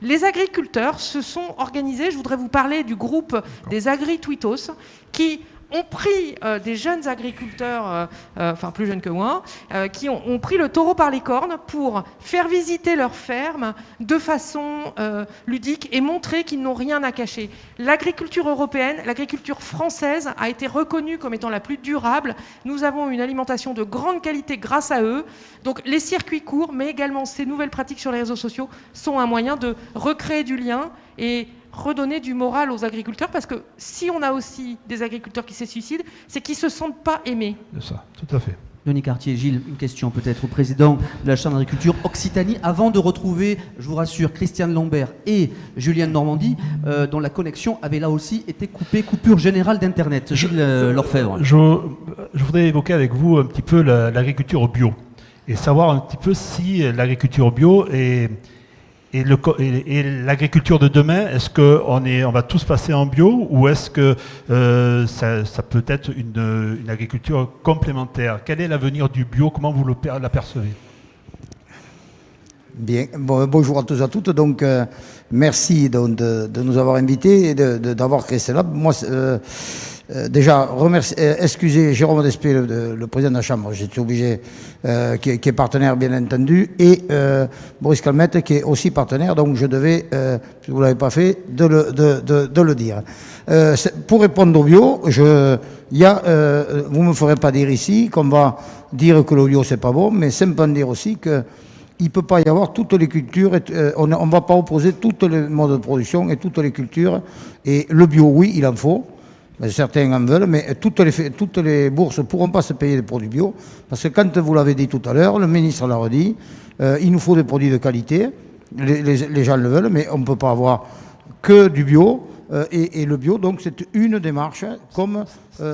Les agriculteurs se sont organisés, je voudrais vous parler du groupe des Agri-Tweetos, qui ont pris des jeunes agriculteurs, enfin plus jeunes que moi, qui ont pris le taureau par les cornes pour faire visiter leur ferme de façon ludique et montrer qu'ils n'ont rien à cacher. L'agriculture européenne, l'agriculture française a été reconnue comme étant la plus durable. Nous avons une alimentation de grande qualité grâce à eux. Donc les circuits courts, mais également ces nouvelles pratiques sur les réseaux sociaux sont un moyen de recréer du lien et redonner du moral aux agriculteurs, parce que si on a aussi des agriculteurs qui se suicident, c'est qu'ils ne se sentent pas aimés. C'est ça, tout à fait. Denis Cartier, Gilles, une question peut-être au président de la Chambre d'agriculture Occitanie, avant de retrouver, je vous rassure, Christiane Lambert et Julienne Normandie, dont la connexion avait là aussi été coupée, coupure générale d'Internet. Gilles Lorfèvre. Je voudrais évoquer avec vous un petit peu l'agriculture bio et savoir un petit peu si l'agriculture bio et l'agriculture de demain, est-ce qu'on va tous passer en bio ou est-ce que ça peut être une agriculture complémentaire? Quel est l'avenir du bio? Comment vous l'apercevez? Bien, bonjour à tous et à toutes. Donc, merci de nous avoir invités et d'avoir créé cela. Moi, déjà, excusez Jérôme Despé, le président de la Chambre, j'étais obligé, qui est partenaire bien entendu, et Boris Calmette qui est aussi partenaire, donc je devais, si vous ne l'avez pas fait, de le dire. Pour répondre au bio, vous ne me ferez pas dire ici qu'on va dire que le bio c'est pas bon, mais simplement dire aussi que il ne peut pas y avoir toutes les cultures, on ne va pas opposer tous les modes de production et toutes les cultures, et le bio oui, il en faut. Certains en veulent, mais toutes les bourses ne pourront pas se payer des produits bio, parce que quand vous l'avez dit tout à l'heure, le ministre l'a redit, il nous faut des produits de qualité, les gens le veulent, mais on ne peut pas avoir que du bio, et le bio, donc c'est une démarche, comme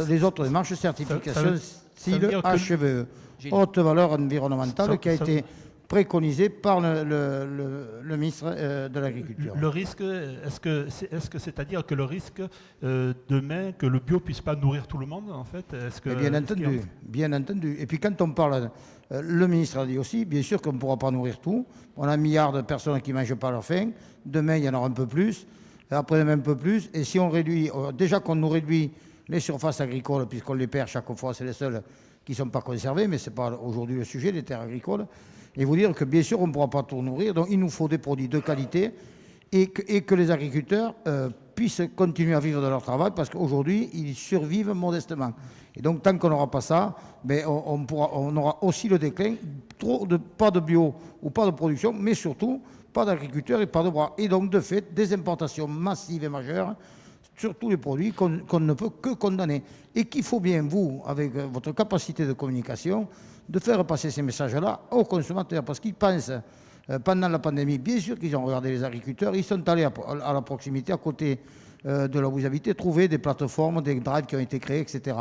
les autres démarches, certification, style HVE, haute valeur environnementale, qui a été préconisé par le ministre de l'Agriculture. Le risque, est-ce que c'est-à-dire que le risque demain que le bio puisse pas nourrir tout le monde en fait? Bien entendu. Et puis quand on parle, le ministre a dit aussi, bien sûr qu'on ne pourra pas nourrir tout. On a un milliard de personnes qui ne mangent pas à leur faim. Demain, il y en aura un peu plus. Après-demain, un peu plus. Et si on réduit, déjà qu'on nous réduit les surfaces agricoles, puisqu'on les perd chaque fois, c'est les seules qui ne sont pas conservées, mais ce n'est pas aujourd'hui le sujet des terres agricoles. Et vous dire que bien sûr on ne pourra pas tout nourrir, donc il nous faut des produits de qualité et que les agriculteurs puissent continuer à vivre de leur travail, parce qu'aujourd'hui ils survivent modestement. Et donc tant qu'on n'aura pas ça, on aura aussi le déclin, pas de bio ou pas de production, mais surtout pas d'agriculteurs et pas de bras. Et donc de fait des importations massives et majeures sur tous les produits qu'on ne peut que condamner. Et qu'il faut bien, vous, avec votre capacité de communication, de faire passer ces messages-là aux consommateurs, parce qu'ils pensent pendant la pandémie, bien sûr qu'ils ont regardé les agriculteurs, ils sont allés à la proximité, à côté de là où vous habitez, trouver des plateformes, des drives qui ont été créés, etc.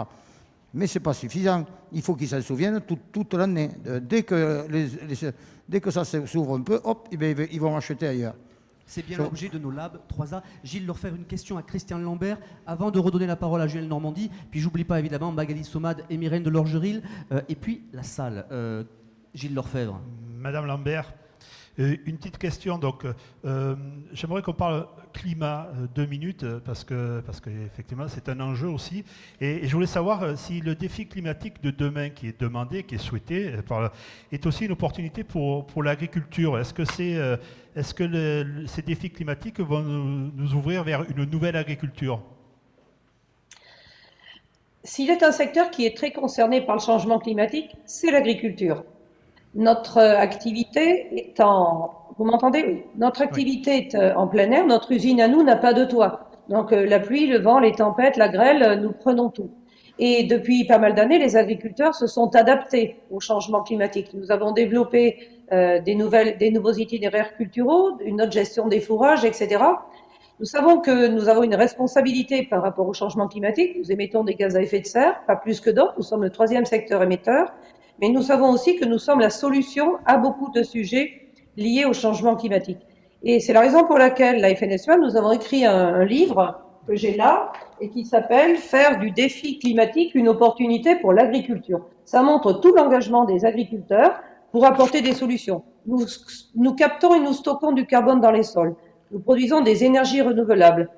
Mais ce n'est pas suffisant. Il faut qu'ils s'en souviennent toute l'année. Dès que ça s'ouvre un peu, hop, ils vont acheter ailleurs. C'est bien l'objet de nos labs 3A. Gilles Lorfèvre, une question à Christian Lambert. Avant de redonner la parole à Julien Normandie, puis j'oublie pas évidemment Magali Somade et Myrène de Lorgeril, et puis la salle. Gilles Lorfèvre. Madame Lambert, une petite question. Donc, j'aimerais qu'on parle climat 2 minutes parce que effectivement c'est un enjeu aussi. Et je voulais savoir si le défi climatique de demain qui est demandé, qui est souhaité, est aussi une opportunité pour l'agriculture. Est-ce que ces défis climatiques vont nous ouvrir vers une nouvelle agriculture? S'il est un secteur qui est très concerné par le changement climatique, c'est l'agriculture. Notre activité est Vous m'entendez? Oui. Notre activité est en plein air. Notre usine à nous n'a pas de toit. Donc la pluie, le vent, les tempêtes, la grêle, nous prenons tout. Et depuis pas mal d'années, les agriculteurs se sont adaptés au changement climatique. Nous avons développé des nouveaux itinéraires culturaux, une autre gestion des fourrages, etc. Nous savons que nous avons une responsabilité par rapport au changement climatique. Nous émettons des gaz à effet de serre, pas plus que d'autres. Nous sommes le 3e secteur émetteur. Mais nous savons aussi que nous sommes la solution à beaucoup de sujets liés au changement climatique. Et c'est la raison pour laquelle, la FNSEA, nous avons écrit un livre que j'ai là et qui s'appelle « Faire du défi climatique une opportunité pour l'agriculture ». Ça montre tout l'engagement des agriculteurs pour apporter des solutions. Nous captons et nous stockons du carbone dans les sols. Nous produisons des énergies renouvelables.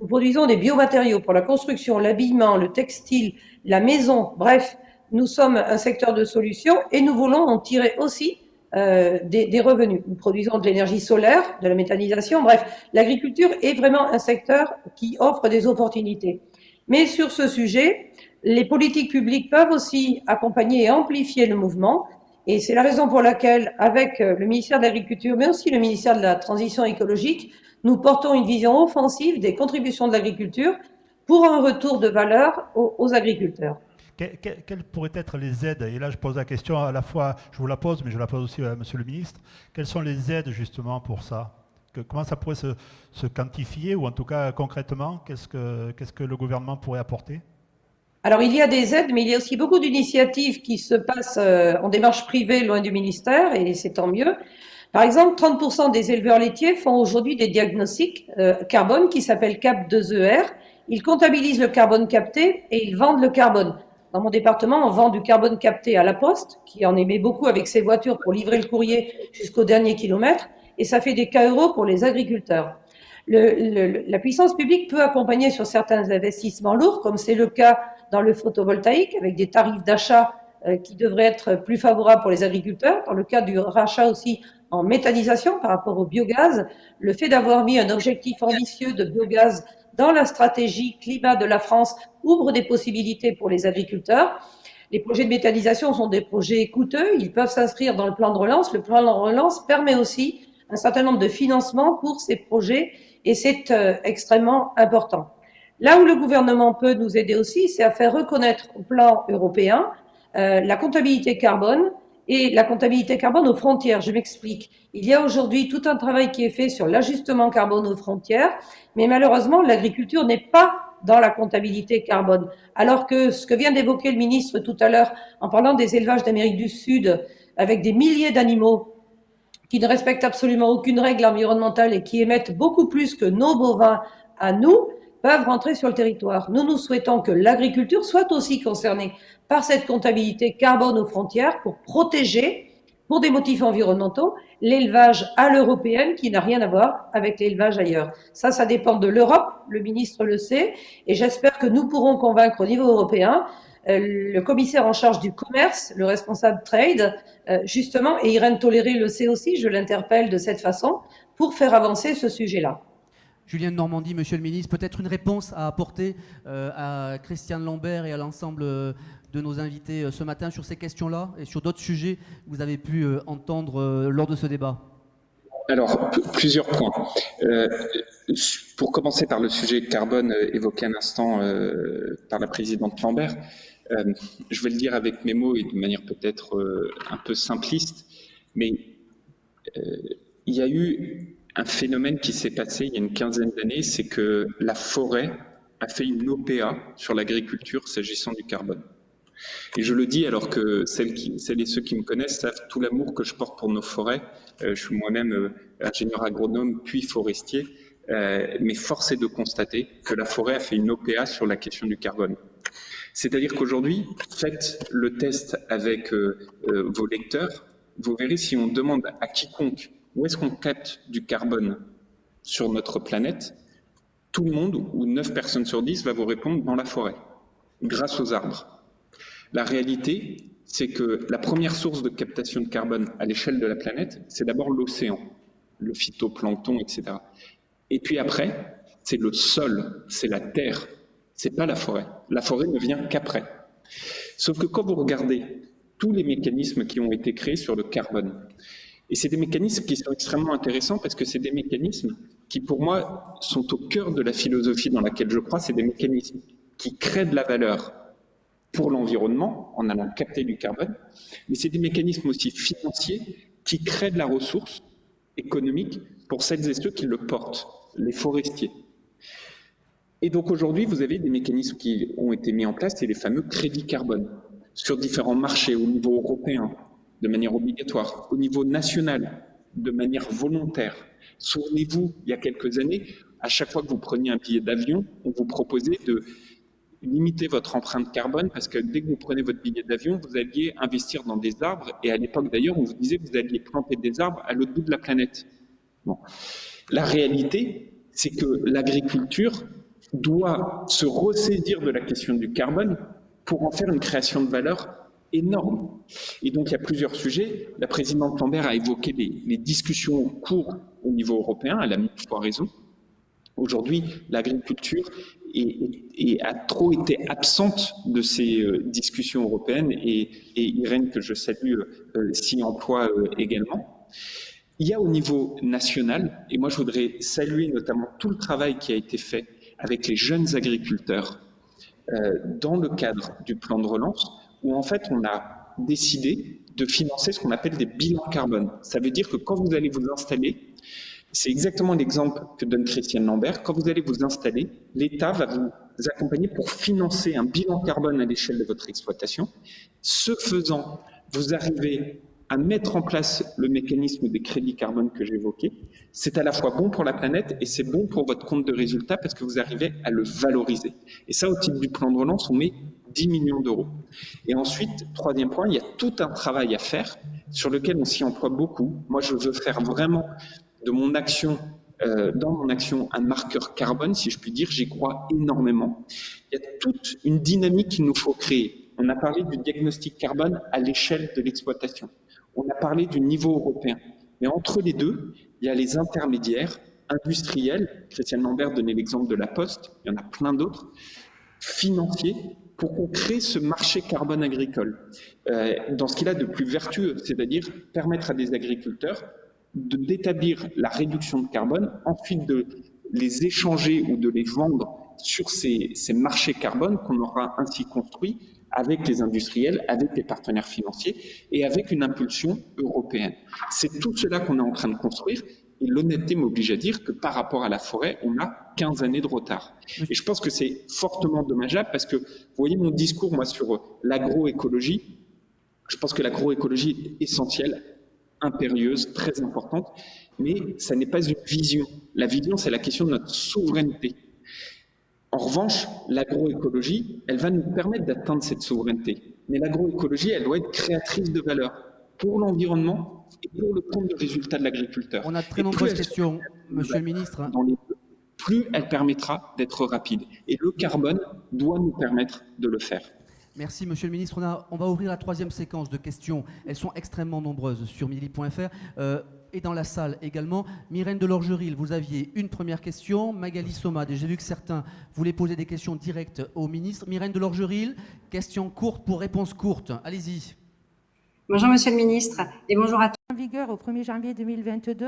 Nous produisons des biomatériaux pour la construction, l'habillement, le textile, la maison, bref. Nous sommes un secteur de solutions et nous voulons en tirer aussi des revenus. Nous produisons de l'énergie solaire, de la méthanisation, bref. L'agriculture est vraiment un secteur qui offre des opportunités. Mais sur ce sujet, les politiques publiques peuvent aussi accompagner et amplifier le mouvement. Et c'est la raison pour laquelle, avec le ministère de l'Agriculture, mais aussi le ministère de la Transition écologique, nous portons une vision offensive des contributions de l'agriculture pour un retour de valeur aux agriculteurs. Quelles pourraient être les aides? Et là, je pose la question à la fois, je vous la pose, mais je la pose aussi à Monsieur le Ministre. Quelles sont les aides justement pour ça? Comment ça pourrait se quantifier, ou en tout cas concrètement, qu'est-ce que le gouvernement pourrait apporter? Alors, il y a des aides, mais il y a aussi beaucoup d'initiatives qui se passent en démarche privée loin du ministère, et c'est tant mieux. Par exemple, 30% des éleveurs laitiers font aujourd'hui des diagnostics carbone qui s'appellent CAP2ER. Ils comptabilisent le carbone capté et ils vendent le carbone. Dans mon département, on vend du carbone capté à la Poste, qui en émet beaucoup avec ses voitures pour livrer le courrier jusqu'au dernier kilomètre, et ça fait des K € pour les agriculteurs. La puissance publique peut accompagner sur certains investissements lourds, comme c'est le cas dans le photovoltaïque, avec des tarifs d'achat qui devraient être plus favorables pour les agriculteurs. Dans le cas du rachat aussi en méthanisation par rapport au biogaz, le fait d'avoir mis un objectif ambitieux de biogaz dans la stratégie climat de la France ouvre des possibilités pour les agriculteurs. Les projets de méthanisation sont des projets coûteux, ils peuvent s'inscrire dans le plan de relance. Le plan de relance permet aussi un certain nombre de financements pour ces projets et c'est extrêmement important. Là où le gouvernement peut nous aider aussi, c'est à faire reconnaître au plan européen la comptabilité carbone et la comptabilité carbone aux frontières. Je m'explique. Il y a aujourd'hui tout un travail qui est fait sur l'ajustement carbone aux frontières, mais malheureusement, l'agriculture n'est pas dans la comptabilité carbone. Alors que ce que vient d'évoquer le ministre tout à l'heure en parlant des élevages d'Amérique du Sud avec des milliers d'animaux qui ne respectent absolument aucune règle environnementale et qui émettent beaucoup plus que nos bovins à nous, peuvent rentrer sur le territoire. Nous souhaitons que l'agriculture soit aussi concernée par cette comptabilité carbone aux frontières pour protéger, pour des motifs environnementaux, l'élevage à l'européenne qui n'a rien à voir avec l'élevage ailleurs. Ça dépend de l'Europe, le ministre le sait, et j'espère que nous pourrons convaincre au niveau européen le commissaire en charge du commerce, le responsable trade, justement, et Irène Toléré le sait aussi, je l'interpelle de cette façon, pour faire avancer ce sujet-là. Julien Normandie, Monsieur le Ministre, peut-être une réponse à apporter à Christian Lambert et à l'ensemble de nos invités ce matin sur ces questions-là et sur d'autres sujets que vous avez pu entendre lors de ce débat. Alors, plusieurs points. Pour commencer par le sujet carbone évoqué un instant par la présidente Lambert, je vais le dire avec mes mots et de manière peut-être un peu simpliste, mais Il y a eu un phénomène qui s'est passé il y a une quinzaine d'années, c'est que la forêt a fait une OPA sur l'agriculture s'agissant du carbone. Et je le dis alors que celles et ceux qui me connaissent savent tout l'amour que je porte pour nos forêts. Je suis moi-même ingénieur agronome puis forestier, mais force est de constater que la forêt a fait une OPA sur la question du carbone. C'est-à-dire qu'aujourd'hui, faites le test avec vos lecteurs, vous verrez si on demande à quiconque où est-ce qu'on capte du carbone sur notre planète, tout le monde, ou 9 personnes sur 10, va vous répondre dans la forêt, grâce aux arbres. La réalité, c'est que la première source de captation de carbone à l'échelle de la planète, c'est d'abord l'océan, le phytoplancton, etc. Et puis après, c'est le sol, c'est la terre, c'est pas la forêt. La forêt ne vient qu'après. Sauf que quand vous regardez tous les mécanismes qui ont été créés sur le carbone, et c'est des mécanismes qui sont extrêmement intéressants parce que c'est des mécanismes qui, pour moi, sont au cœur de la philosophie dans laquelle je crois. C'est des mécanismes qui créent de la valeur pour l'environnement en allant capter du carbone, mais c'est des mécanismes aussi financiers qui créent de la ressource économique pour celles et ceux qui le portent, les forestiers. Et donc aujourd'hui, vous avez des mécanismes qui ont été mis en place, c'est les fameux crédits carbone, sur différents marchés au niveau européen, de manière obligatoire, au niveau national, de manière volontaire. Souvenez-vous, il y a quelques années, à chaque fois que vous preniez un billet d'avion, on vous proposait de limiter votre empreinte carbone parce que dès que vous prenez votre billet d'avion, vous alliez investir dans des arbres et à l'époque d'ailleurs, on vous disait que vous alliez planter des arbres à l'autre bout de la planète. Bon. La réalité, c'est que l'agriculture doit se ressaisir de la question du carbone pour en faire une création de valeur énorme. Et donc il y a plusieurs sujets. La présidente Lambert a évoqué les discussions en cours au niveau européen, elle a mille fois raison. Aujourd'hui, l'agriculture a trop été absente de ces discussions européennes et Irène, que je salue, s'y emploie également. Il y a au niveau national, et moi je voudrais saluer notamment tout le travail qui a été fait avec les jeunes agriculteurs dans le cadre du plan de relance, où en fait on a décidé de financer ce qu'on appelle des bilans carbone. Ça veut dire que quand vous allez vous installer, c'est exactement l'exemple que donne Christiane Lambert, quand vous allez vous installer, l'État va vous accompagner pour financer un bilan carbone à l'échelle de votre exploitation. Ce faisant, vous arrivez à mettre en place le mécanisme des crédits carbone que j'évoquais. C'est à la fois bon pour la planète et c'est bon pour votre compte de résultat parce que vous arrivez à le valoriser. Et ça, au titre du plan de relance, on met 10 millions d'euros. Et ensuite, troisième point, il y a tout un travail à faire sur lequel on s'y emploie beaucoup. Moi, je veux faire vraiment de mon action, dans mon action, un marqueur carbone, si je puis dire. J'y crois énormément. Il y a toute une dynamique qu'il nous faut créer. On a parlé du diagnostic carbone à l'échelle de l'exploitation. On a parlé du niveau européen. Mais entre les deux, il y a les intermédiaires industriels. Christiane Lambert donnait l'exemple de la Poste, il y en a plein d'autres, financiers, pour qu'on crée ce marché carbone agricole. Dans ce qu'il a de plus vertueux, c'est-à-dire permettre à des agriculteurs d'établir la réduction de carbone, ensuite de les échanger ou de les vendre sur ces marchés carbone qu'on aura ainsi construits avec les industriels, avec les partenaires financiers et avec une impulsion européenne. C'est tout cela qu'on est en train de construire et l'honnêteté m'oblige à dire que par rapport à la forêt, on a 15 années de retard. Et je pense que c'est fortement dommageable parce que, vous voyez mon discours, moi, sur l'agroécologie, je pense que l'agroécologie est essentielle, impérieuse, très importante, mais ça n'est pas une vision. La vision, c'est la question de notre souveraineté. En revanche, l'agroécologie, elle va nous permettre d'atteindre cette souveraineté. Mais l'agroécologie, elle doit être créatrice de valeur pour l'environnement et pour le compte de résultat de l'agriculteur. On a de très nombreuses questions, Monsieur le Ministre. Dans les deux, plus elle permettra d'être rapide. Et le carbone doit nous permettre de le faire. Merci, Monsieur le Ministre. On va ouvrir la troisième séquence de questions. Elles sont extrêmement nombreuses sur midilibre.fr et dans la salle également. Myrène Delorgeril, vous aviez une première question. Magali Somad, et j'ai vu que certains voulaient poser des questions directes au ministre. Myrène Delorgeril, question courte pour réponse courte. Allez-y. Bonjour Monsieur le Ministre et bonjour à tous. En vigueur au 1er janvier 2022.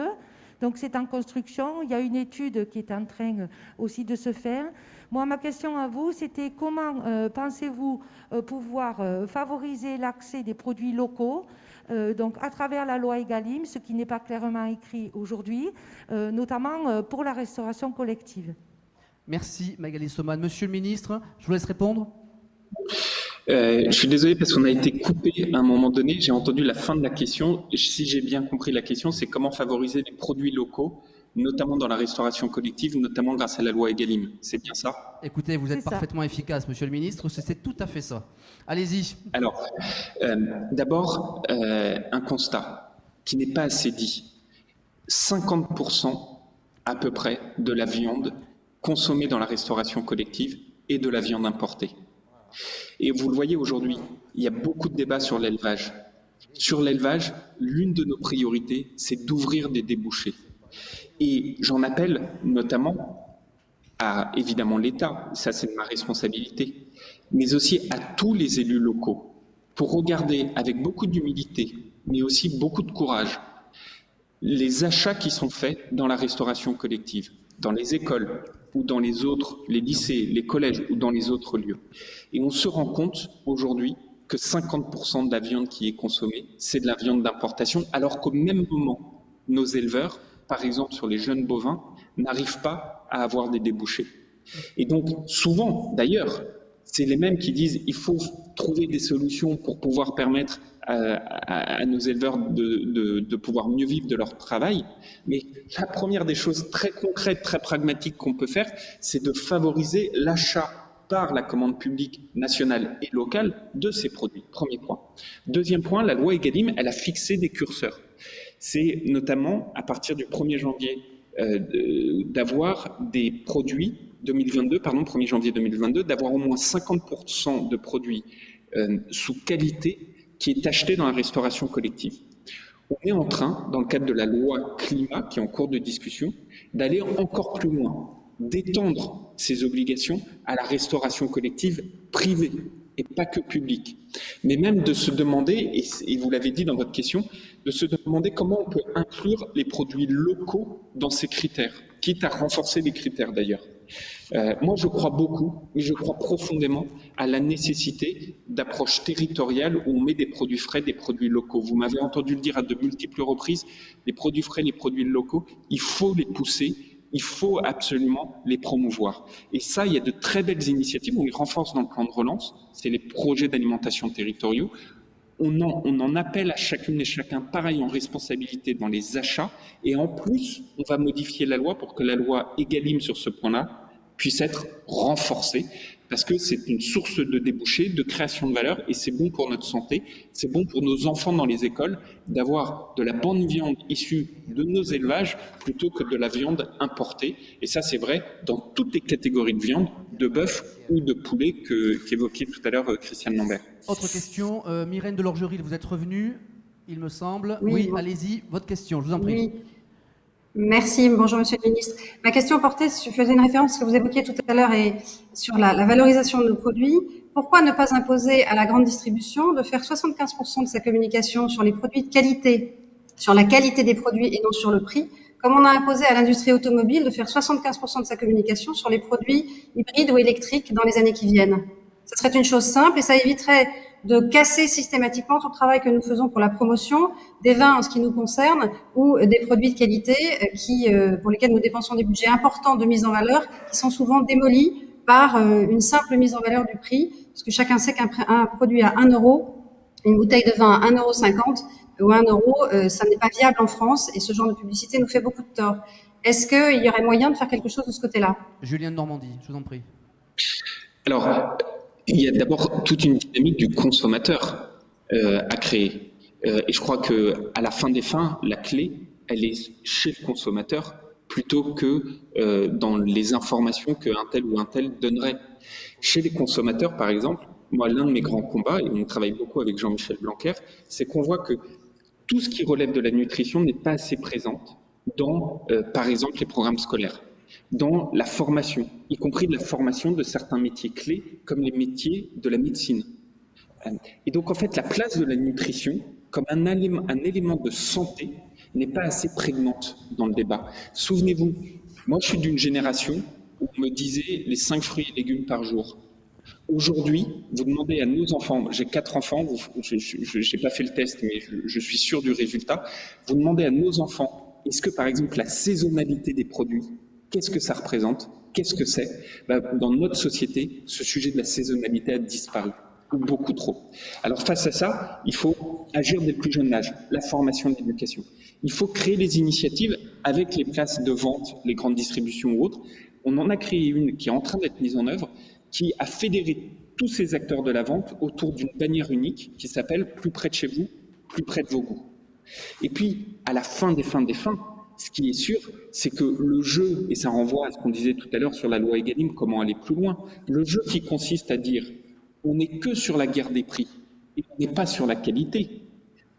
Donc c'est en construction, il y a une étude qui est en train aussi de se faire. Moi, ma question à vous, c'était comment pensez-vous pouvoir favoriser l'accès des produits locaux donc à travers la loi Egalim, ce qui n'est pas clairement écrit aujourd'hui, notamment pour la restauration collective. Merci Magali Saumann. Monsieur le ministre, je vous laisse répondre. Je suis désolé parce qu'on a été coupé à un moment donné. J'ai entendu la fin de la question. Si j'ai bien compris la question, c'est comment favoriser les produits locaux, notamment dans la restauration collective, notamment grâce à la loi Egalim. C'est bien ça? Écoutez, vous êtes parfaitement efficace, monsieur le ministre. C'est tout à fait ça. Allez-y. Alors, d'abord, un constat qui n'est pas assez dit. 50% à peu près de la viande consommée dans la restauration collective est de la viande importée. Et vous le voyez aujourd'hui, il y a beaucoup de débats sur l'élevage. Sur l'élevage, l'une de nos priorités, c'est d'ouvrir des débouchés. Et j'en appelle notamment à, évidemment, l'État, ça c'est ma responsabilité, mais aussi à tous les élus locaux, pour regarder avec beaucoup d'humilité, mais aussi beaucoup de courage, les achats qui sont faits dans la restauration collective, dans les écoles ou dans les autres, les lycées, les collèges ou dans les autres lieux. Et on se rend compte aujourd'hui que 50% de la viande qui est consommée, c'est de la viande d'importation, alors qu'au même moment, nos éleveurs, par exemple sur les jeunes bovins, n'arrivent pas à avoir des débouchés. Et donc, souvent, d'ailleurs, c'est les mêmes qui disent il faut trouver des solutions pour pouvoir permettre à nos éleveurs de pouvoir mieux vivre de leur travail. Mais la première des choses très concrètes, très pragmatiques qu'on peut faire, c'est de favoriser l'achat par la commande publique nationale et locale de ces produits. Premier point. Deuxième point, la loi Egalim, elle a fixé des curseurs. C'est notamment à partir du 1er janvier d'avoir des produits 1er janvier 2022, d'avoir au moins 50% de produits sous qualité qui est acheté dans la restauration collective. On est en train, dans le cadre de la loi climat qui est en cours de discussion, d'aller encore plus loin, d'étendre ces obligations à la restauration collective privée et pas que publique. Mais même de se demander, et vous l'avez dit dans votre question, de se demander comment on peut inclure les produits locaux dans ces critères, quitte à renforcer les critères d'ailleurs. Moi, je crois beaucoup, mais je crois profondément à la nécessité d'approche territoriale où on met des produits frais, des produits locaux. Vous m'avez entendu le dire à de multiples reprises, les produits frais, les produits locaux, il faut les pousser, il faut absolument les promouvoir. Et ça, il y a de très belles initiatives, on les renforce dans le plan de relance, c'est les projets d'alimentation territoriaux. On en appelle à chacune et chacun pareil en responsabilité dans les achats. Et en plus, on va modifier la loi pour que la loi Egalim sur ce point-là puisse être renforcée, parce que c'est une source de débouchés, de création de valeur, et c'est bon pour notre santé, c'est bon pour nos enfants dans les écoles, d'avoir de la bonne viande issue de nos élevages, plutôt que de la viande importée. Et ça, c'est vrai dans toutes les catégories de viande, de bœuf ou de poulet qu'évoquait tout à l'heure Christiane Lambert. Autre question, Myrène de Lorgeril, vous êtes revenue, il me semble. Oui, allez-y, votre question, je vous en prie. Oui. Merci, bonjour Monsieur le Ministre. Ma question portait, je faisais une référence à ce que vous évoquiez tout à l'heure et sur la valorisation de nos produits. Pourquoi ne pas imposer à la grande distribution de faire 75% de sa communication sur les produits de qualité, sur la qualité des produits et non sur le prix, comme on a imposé à l'industrie automobile de faire 75% de sa communication sur les produits hybrides ou électriques dans les années qui viennent? Ce serait une chose simple et ça éviterait de casser systématiquement tout le travail que nous faisons pour la promotion des vins en ce qui nous concerne ou des produits de qualité pour lesquels nous dépensons des budgets importants de mise en valeur qui sont souvent démolis par une simple mise en valeur du prix, parce que chacun sait qu'un produit à 1 euro, une bouteille de vin à 1,50 € ou 1 euro, ça n'est pas viable en France et ce genre de publicité nous fait beaucoup de tort. Est-ce qu'il y aurait moyen de faire quelque chose de ce côté-là? Julien de Normandie, je vous en prie. Alors, il y a d'abord toute une dynamique du consommateur à créer. Et je crois qu'à la fin des fins, la clé, elle est chez le consommateur plutôt que dans les informations qu'un tel ou un tel donnerait. Chez les consommateurs, par exemple, moi, l'un de mes grands combats, et on travaille beaucoup avec Jean-Michel Blanquer, c'est qu'on voit que tout ce qui relève de la nutrition n'est pas assez présente dans, par exemple, les programmes scolaires, dans la formation, y compris de la formation de certains métiers clés, comme les métiers de la médecine. Et donc, en fait, la place de la nutrition, comme un élément de santé, n'est pas assez prégnante dans le débat. Souvenez-vous, moi, je suis d'une génération où on me disait les 5 fruits et légumes par jour. Aujourd'hui, vous demandez à nos enfants, j'ai 4 enfants, je n'ai pas fait le test, mais je suis sûr du résultat, vous demandez à nos enfants, est-ce que par exemple la saisonnalité des produits, qu'est-ce que ça représente? Qu'est-ce que c'est? Dans notre société, ce sujet de la saisonnalité a disparu, ou beaucoup trop. Alors face à ça, il faut agir dès le plus jeune âge, la formation et l'éducation. Il faut créer les initiatives avec les places de vente, les grandes distributions ou autres. On en a créé une qui est en train d'être mise en œuvre, qui a fédéré tous ces acteurs de la vente autour d'une bannière unique qui s'appelle « Plus près de chez vous, plus près de vos goûts ». Et puis, à la fin des fins, ce qui est sûr, c'est que le jeu, et ça renvoie à ce qu'on disait tout à l'heure sur la loi Egalim, comment aller plus loin, le jeu qui consiste à dire on n'est que sur la guerre des prix et on n'est pas sur la qualité,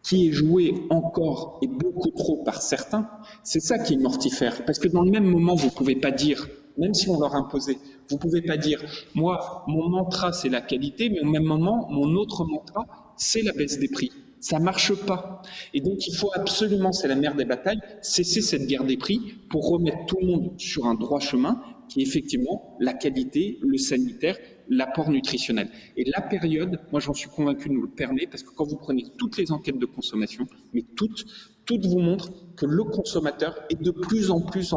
qui est joué encore et beaucoup trop par certains, c'est ça qui est mortifère. Parce que dans le même moment, vous ne pouvez pas dire, même si on leur imposait, vous ne pouvez pas dire, moi, mon mantra, c'est la qualité, mais au même moment, mon autre mantra, c'est la baisse des prix. Ça ne marche pas. Et donc, il faut absolument, c'est la mère des batailles, cesser cette guerre des prix pour remettre tout le monde sur un droit chemin qui est effectivement la qualité, le sanitaire, l'apport nutritionnel. Et la période, moi j'en suis convaincu, nous le permet, parce que quand vous prenez toutes les enquêtes de consommation, mais toutes vous montrent que le consommateur est de plus en plus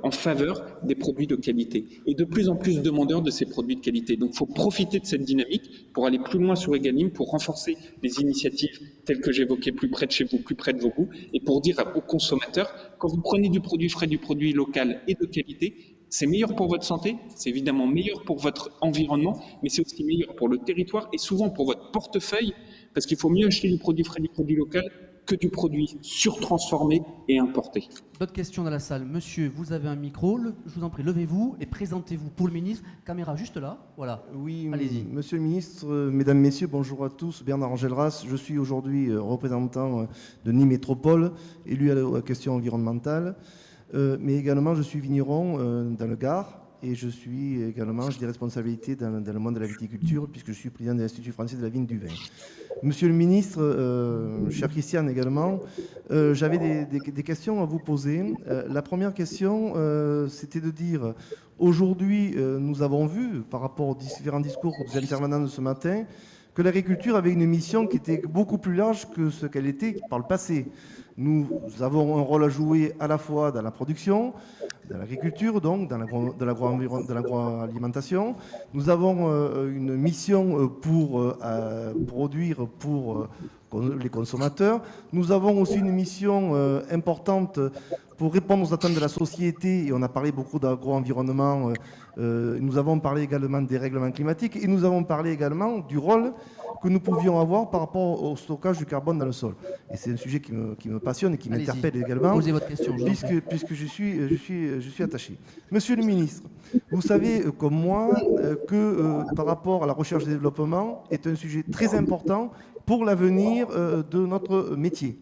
en faveur des produits de qualité et de plus en plus demandeurs de ces produits de qualité. Donc il faut profiter de cette dynamique pour aller plus loin sur Egalim, pour renforcer les initiatives telles que j'évoquais, plus près de chez vous, plus près de vos goûts, et pour dire aux consommateurs, quand vous prenez du produit frais, du produit local et de qualité, c'est meilleur pour votre santé, c'est évidemment meilleur pour votre environnement, mais c'est aussi meilleur pour le territoire et souvent pour votre portefeuille, parce qu'il faut mieux acheter du produit frais, du produit local que du produit surtransformé et importé. D'autres questions dans la salle? Monsieur, vous avez un micro, je vous en prie, levez-vous et présentez-vous pour le ministre. Caméra juste là, voilà. Oui, allez-y. Monsieur le ministre, Mesdames, Messieurs, bonjour à tous. Bernard Engelras, je suis aujourd'hui représentant de Nîmes Métropole, élu à la question environnementale, mais également je suis vigneron dans le Gard. Et je suis également, j'ai des responsabilités dans le monde de la viticulture, puisque je suis président de l'Institut français de la vigne du vin. Monsieur le ministre, cher Christian également, j'avais des questions à vous poser. La première question, c'était de dire, aujourd'hui, nous avons vu, par rapport aux différents discours des intervenants de ce matin, que l'agriculture avait une mission qui était beaucoup plus large que ce qu'elle était par le passé. Nous avons un rôle à jouer à la fois dans la production, dans l'agriculture, donc dans l'agroalimentation. Nous avons une mission pour produire pour les consommateurs. Nous avons aussi une mission importante pour répondre aux attentes de la société, et on a parlé beaucoup d'agro-environnement. Nous avons parlé également des règlements climatiques, et nous avons parlé également du rôle que nous pouvions avoir par rapport au stockage du carbone dans le sol. Et c'est un sujet qui me passionne et qui m'interpelle également, posez votre question, puisque je suis attaché. Monsieur le ministre, vous savez comme moi que par rapport à la recherche et développement est un sujet très important pour l'avenir de notre métier.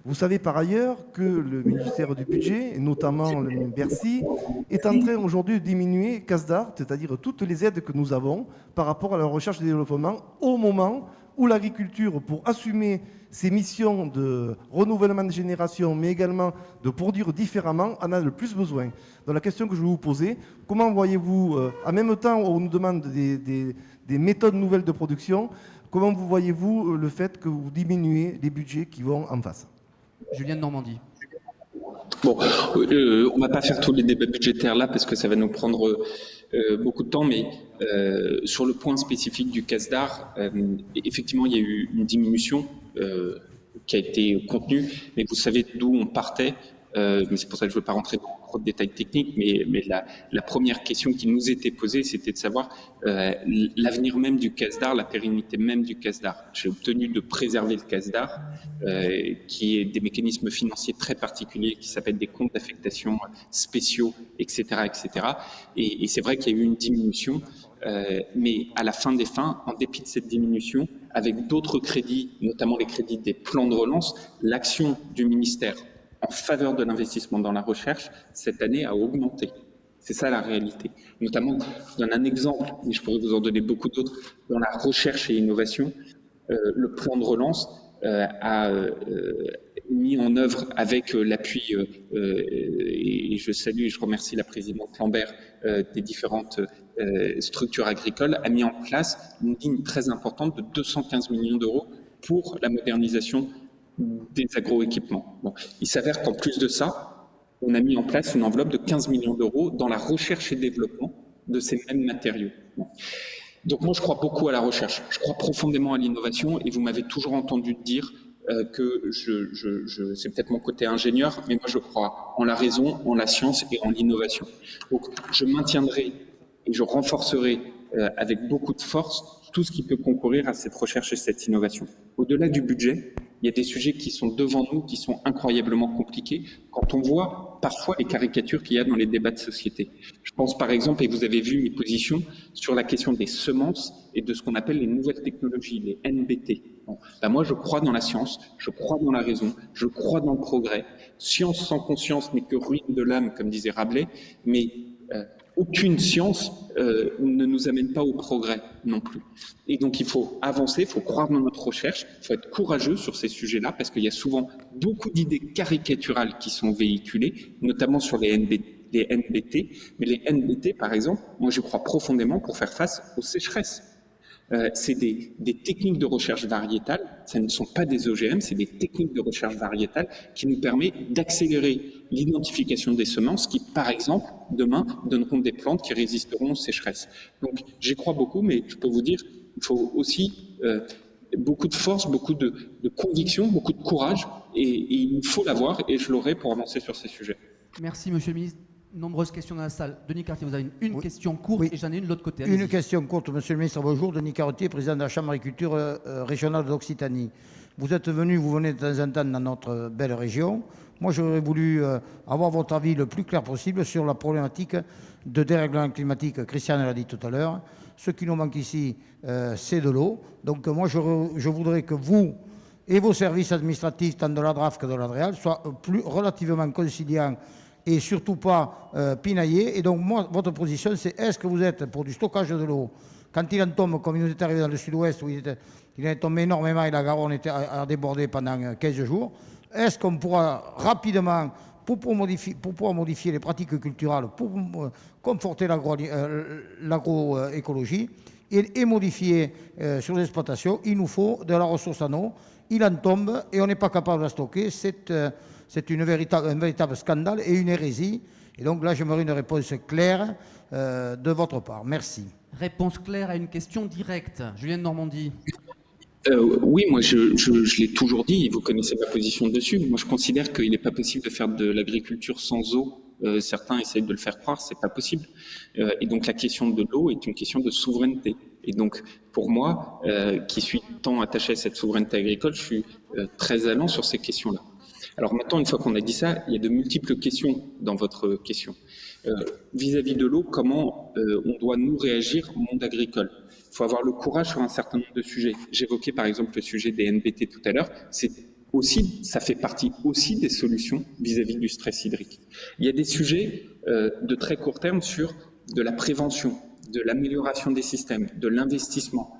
Vous savez par ailleurs que le ministère du Budget, et notamment le Bercy, est en train aujourd'hui de diminuer CASDAR, c'est-à-dire toutes les aides que nous avons par rapport à la recherche et développement, au moment où l'agriculture, pour assumer ses missions de renouvellement de génération, mais également de produire différemment, en a le plus besoin. Donc la question que je vais vous poser, comment voyez-vous, en même temps où on nous demande des méthodes nouvelles de production, comment vous voyez-vous le fait que vous diminuez les budgets qui vont en face ? Julien de Normandie. Bon, on ne va pas faire tous les débats budgétaires là parce que ça va nous prendre beaucoup de temps, mais sur le point spécifique du CASDAR, effectivement, il y a eu une diminution qui a été contenue, mais vous savez d'où on partait. Mais c'est pour ça que je ne veux pas rentrer dans trop de détails techniques, mais la première question qui nous était posée, c'était de savoir l'avenir même du CASDAR, la pérennité même du CASDAR. J'ai obtenu de préserver le CASDAR, qui est des mécanismes financiers très particuliers, qui s'appellent des comptes d'affectation spéciaux, etc. etc. Et c'est vrai qu'il y a eu une diminution, mais à la fin des fins, en dépit de cette diminution, avec d'autres crédits, notamment les crédits des plans de relance, l'action du ministère en faveur de l'investissement dans la recherche, cette année a augmenté. C'est ça la réalité. Notamment, je donne un exemple, mais je pourrais vous en donner beaucoup d'autres, dans la recherche et innovation, le plan de relance mis en œuvre avec l'appui, et je salue et je remercie la présidente Lambert, des différentes structures agricoles, a mis en place une ligne très importante de 215 millions d'euros pour la modernisation des agroéquipements. Bon, il s'avère qu'en plus de ça, on a mis en place une enveloppe de 15 millions d'euros dans la recherche et développement de ces mêmes matériaux. Bon. Donc moi, je crois beaucoup à la recherche, je crois profondément à l'innovation, et vous m'avez toujours entendu dire que c'est peut-être mon côté ingénieur, mais moi je crois en la raison, en la science et en l'innovation. Donc je maintiendrai et je renforcerai avec beaucoup de force tout ce qui peut concourir à cette recherche et cette innovation. Au-delà du budget, il y a des sujets qui sont devant nous, qui sont incroyablement compliqués, quand on voit parfois les caricatures qu'il y a dans les débats de société. Je pense par exemple, et vous avez vu mes positions, sur la question des semences et de ce qu'on appelle les nouvelles technologies, les NBT. Bon, ben moi, je crois dans la science, je crois dans la raison, je crois dans le progrès. Science sans conscience n'est que ruine de l'âme, comme disait Rabelais, mais aucune science ne nous amène pas au progrès non plus. Et donc il faut avancer, il faut croire dans notre recherche, il faut être courageux sur ces sujets-là, parce qu'il y a souvent beaucoup d'idées caricaturales qui sont véhiculées, notamment sur les NBT. Mais les NBT, par exemple, moi je crois profondément pour faire face aux sécheresses. C'est des techniques de recherche variétale, ça ne sont pas des OGM, c'est des techniques de recherche variétale qui nous permettent d'accélérer l'identification des semences qui, par exemple, demain, donneront des plantes qui résisteront aux sécheresses. Donc, j'y crois beaucoup, mais je peux vous dire, il faut aussi beaucoup de force, beaucoup de conviction, beaucoup de courage, et il faut l'avoir, et je l'aurai pour avancer sur ces sujets. Merci, Monsieur le Ministre. Nombreuses questions dans la salle. Denis Cartier, vous avez une question courte et j'en ai une de l'autre côté. Une question courte, Monsieur le Ministre. Bonjour, Denis Cartier, président de la Chambre d'agriculture régionale d'Occitanie. Vous venez de temps en temps dans notre belle région. Moi, j'aurais voulu avoir votre avis le plus clair possible sur la problématique de dérèglement climatique. Christiane l'a dit tout à l'heure. Ce qui nous manque ici, c'est de l'eau. Donc moi, je voudrais que vous et vos services administratifs, tant de la DRAF que de l'ADREAL, soient relativement conciliants et surtout pas pinailler. Et donc, moi, votre position, c'est est-ce que vous êtes pour du stockage de l'eau quand il en tombe, comme il nous est arrivé dans le sud-ouest, où il est tombé énormément et la Garonne a débordé pendant 15 jours, est-ce qu'on pourra rapidement, pour pouvoir modifier les pratiques culturelles, pour conforter l'agroécologie et modifier sur l'exploitation, il nous faut de la ressource en eau. Il en tombe et on n'est pas capable de la stocker. C'est un véritable scandale et une hérésie. Et donc là, j'aimerais une réponse claire de votre part. Merci. Réponse claire à une question directe. Julien de Normandie. Oui, moi je l'ai toujours dit, et vous connaissez ma position dessus. Moi je considère qu'il n'est pas possible de faire de l'agriculture sans eau. Certains essayent de le faire croire, c'est pas possible. Et donc la question de l'eau est une question de souveraineté. Et donc pour moi, qui suis tant attaché à cette souveraineté agricole, je suis très allant sur ces questions-là. Alors maintenant, une fois qu'on a dit ça, il y a de multiples questions dans votre question. Vis-à-vis de l'eau, comment on doit nous réagir au monde agricole? Il faut avoir le courage sur un certain nombre de sujets. J'évoquais par exemple le sujet des NBT tout à l'heure. Ça fait partie aussi des solutions vis-à-vis du stress hydrique. Il y a des sujets de très court terme sur de la prévention, de l'amélioration des systèmes, de l'investissement,